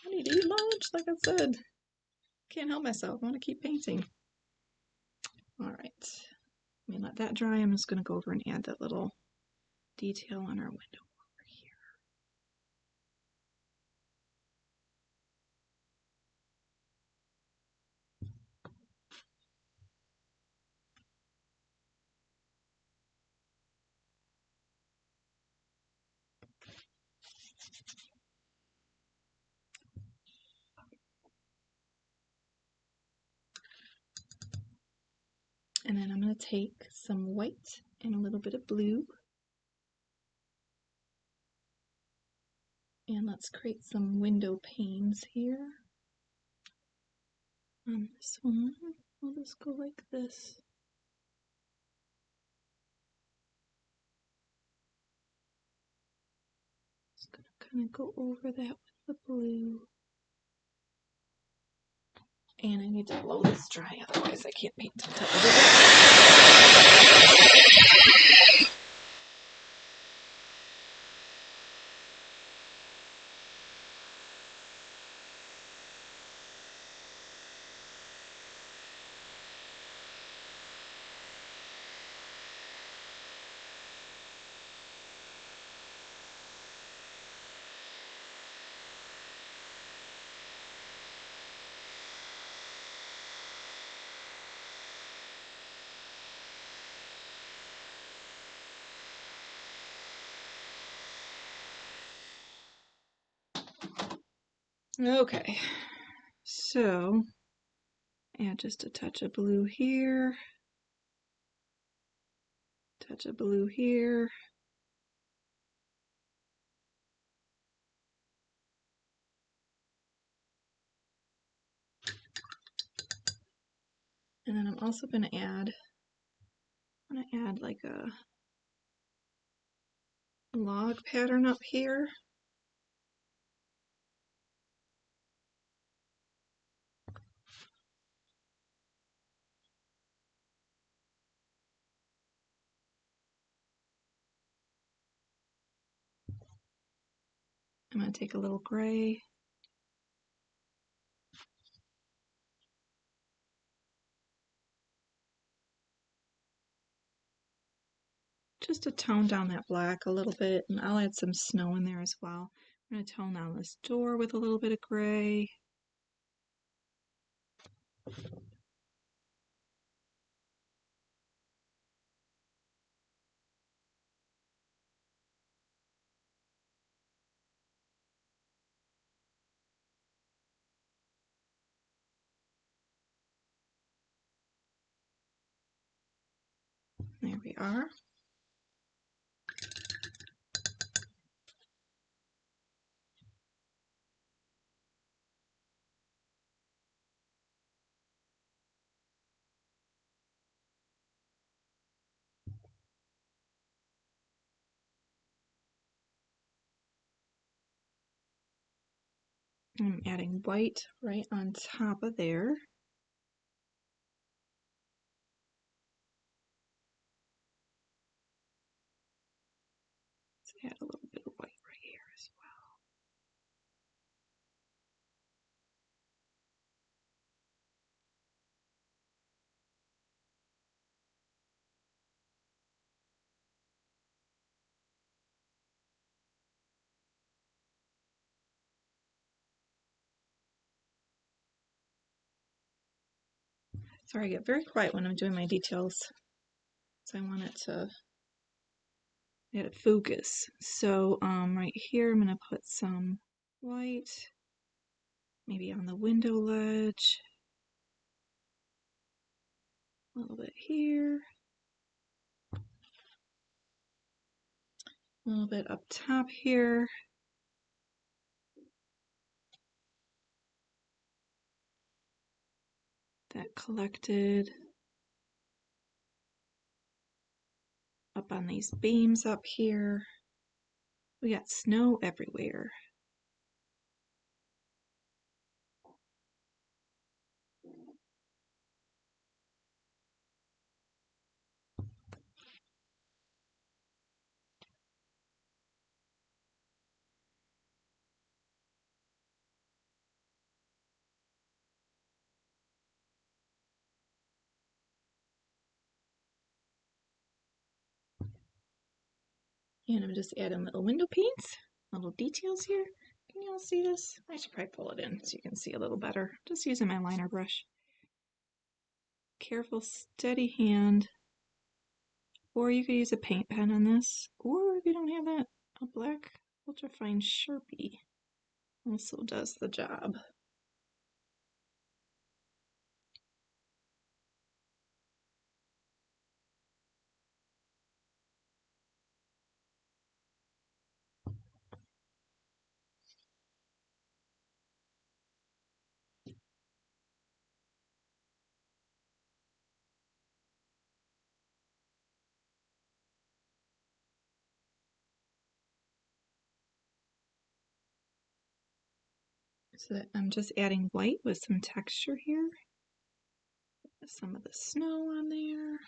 [SPEAKER 1] I need to eat lunch, like I said. Can't help myself. I want to keep painting. All right. Let me let that dry. I'm just going to go over and add that little detail on our window over here. And then I'm going to take some white and a little bit of blue. And let's create some window panes here. On this one, we'll just go like this. Just going to kind of go over that with the blue. And I need to blow this dry, otherwise I can't paint until Okay, so add just a touch of blue here, touch of blue here. And then I'm also going to add, like a log pattern up here. I'm going to take a little gray. Just to tone down that black a little bit, and I'll add some snow in there as well. I'm going to tone down this door with a little bit of gray. There we are. I'm adding white right on top of there. Let's add a little bit of white right here as well. Sorry, I get very quiet when I'm doing my details, so I want it to focus. So right here I'm going to put some white, maybe on the window ledge, a little bit here, a little bit up top here. That collected up on these beams up here. We got snow everywhere. And I'm just adding little window paints, little details here. Can you all see this? I should probably pull it in so you can see a little better. Just using my liner brush. Careful, steady hand. Or you could use a paint pen on this. Or if you don't have that, a black ultrafine Sharpie also does the job. So I'm just adding white with some texture here. Some of the snow on there.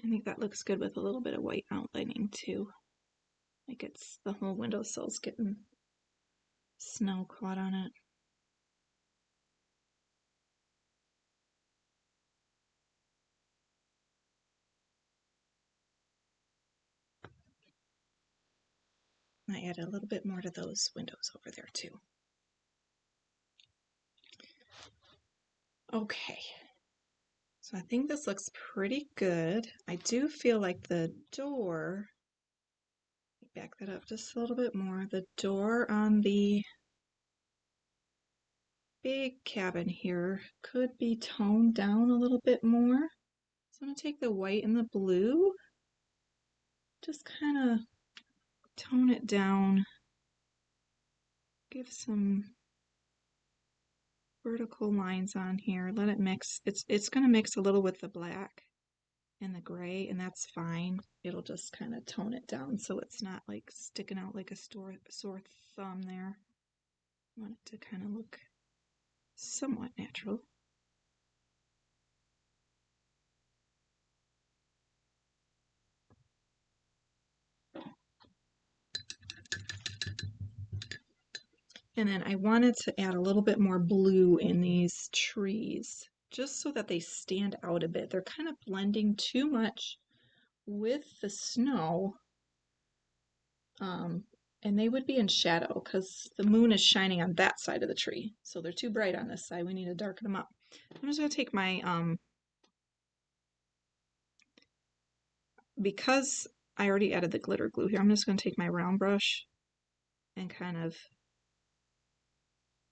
[SPEAKER 1] I think that looks good with a little bit of white outlining too. Like it's the whole windowsill's getting snow caught on it. I added a little bit more to those windows over there too. Okay, so I think this looks pretty good. I do feel like the door, back that up just a little bit more, the door on the big cabin here could be toned down a little bit more. So I'm going to take the white and the blue, just kind of tone it down, give some vertical lines on here, let it mix. It's going to mix a little with the black and the gray, and that's fine. It'll just kind of tone it down so it's not like sticking out like a sore thumb there. I want it to kind of look somewhat natural. And then I wanted to add a little bit more blue in these trees, just so that they stand out a bit. They're kind of blending too much with the snow, and they would be in shadow because the moon is shining on that side of the tree. So they're too bright on this side. We need to darken them up. I'm just going to take my, because I already added the glitter glue here, I'm just going to take my round brush and kind of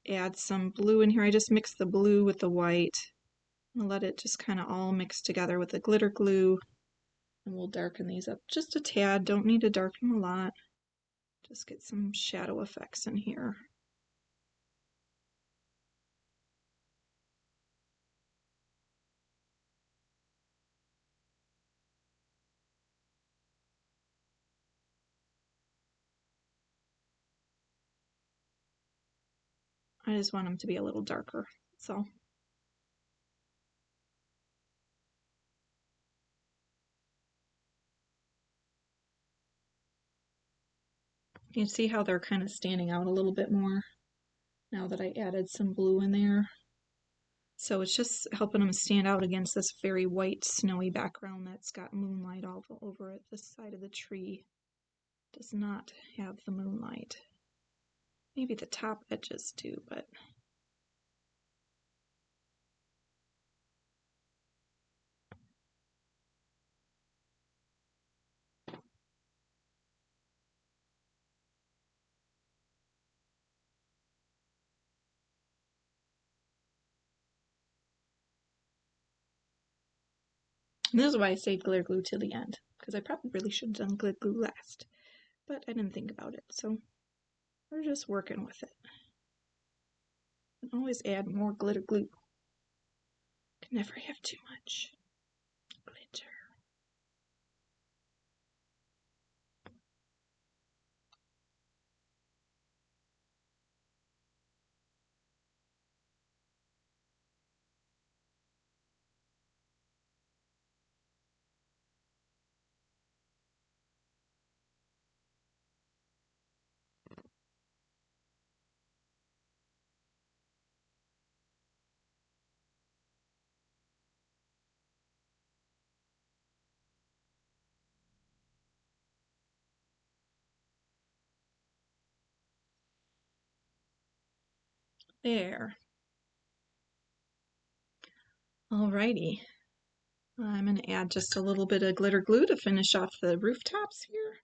[SPEAKER 1] add some blue in here. I just mixed the blue with the white and let it just kind of all mix together with the glitter glue, and we'll darken these up just a tad. Don't need to darken a lot. Just get some shadow effects in here. I just want them to be a little darker, so. You can see how they're kind of standing out a little bit more now that I added some blue in there. So it's just helping them stand out against this very white, snowy background that's got moonlight all over it. This side of the tree does not have the moonlight. Maybe the top edges do, but and this is why I saved glitter glue till the end, because I probably really should have done glitter glue last, but I didn't think about it, so we're just working with it. And always add more glitter glue. Can never have too much glitter. There. Alrighty. I'm going to add just a little bit of glitter glue to finish off the rooftops here.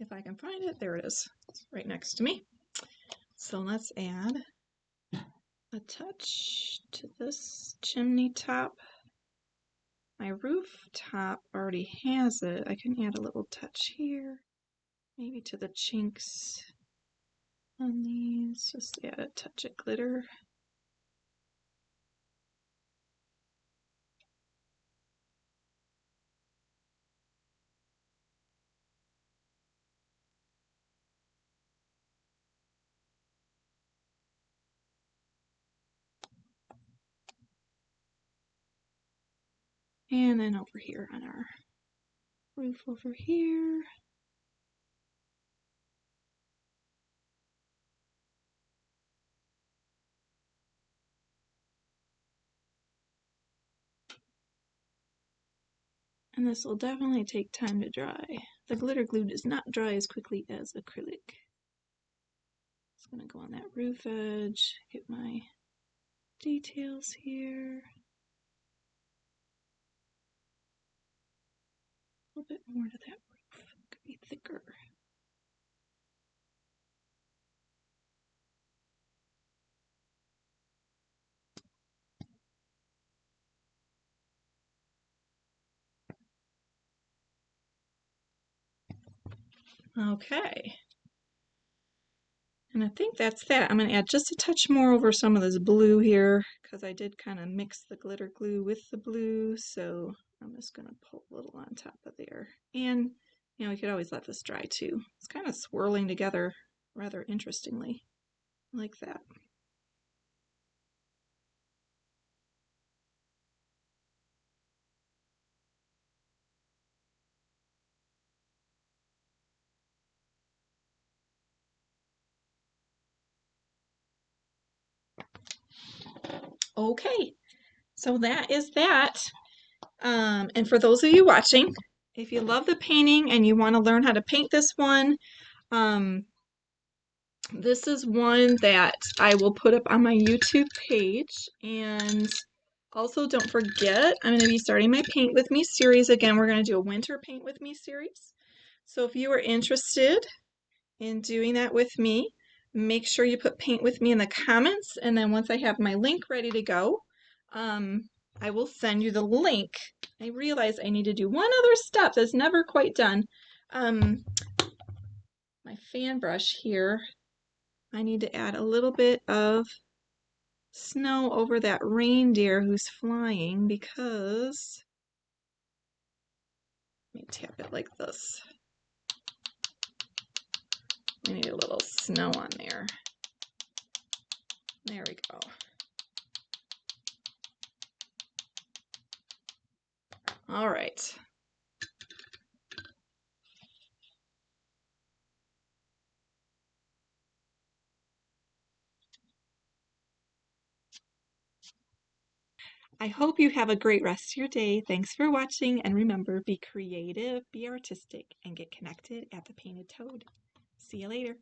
[SPEAKER 1] If I can find it, there it is. It's right next to me. So let's add a touch to this chimney top. My rooftop already has it. I can add a little touch here, maybe to the chinks on these. Just add a touch of glitter. And then over here on our roof over here. And this will definitely take time to dry. the glitter glue does not dry as quickly as acrylic. Just gonna go on that roof edge, get my details here. A little bit more to that roof, could be thicker. Okay. And I think that's that. I'm going to add just a touch more over some of this blue here because I did kind of mix the glitter glue with the blue. So I'm just going to pull a little on top of there. And, you know, you could always let this dry too. It's kind of swirling together rather interestingly, like that. Okay, so that is that. And for those of you watching, if you love the painting and you want to learn how to paint this one, this is one that I will put up on my YouTube page. And also don't forget, I'm going to be starting my Paint With Me series again. We're going to do a winter Paint With Me series. So if you are interested in doing that with me, make sure you put Paint With Me in the comments. And then once I have my link ready to go, I will send you the link. I realize I need to do one other step that's never quite done. My fan brush here, I need to add a little bit of snow over that reindeer who's flying because, let me tap it like this. I need a little snow on there. There we go. All right. I hope you have a great rest of your day. Thanks for watching, and remember, be creative, be artistic, and get connected at the Painted Toad. See you later.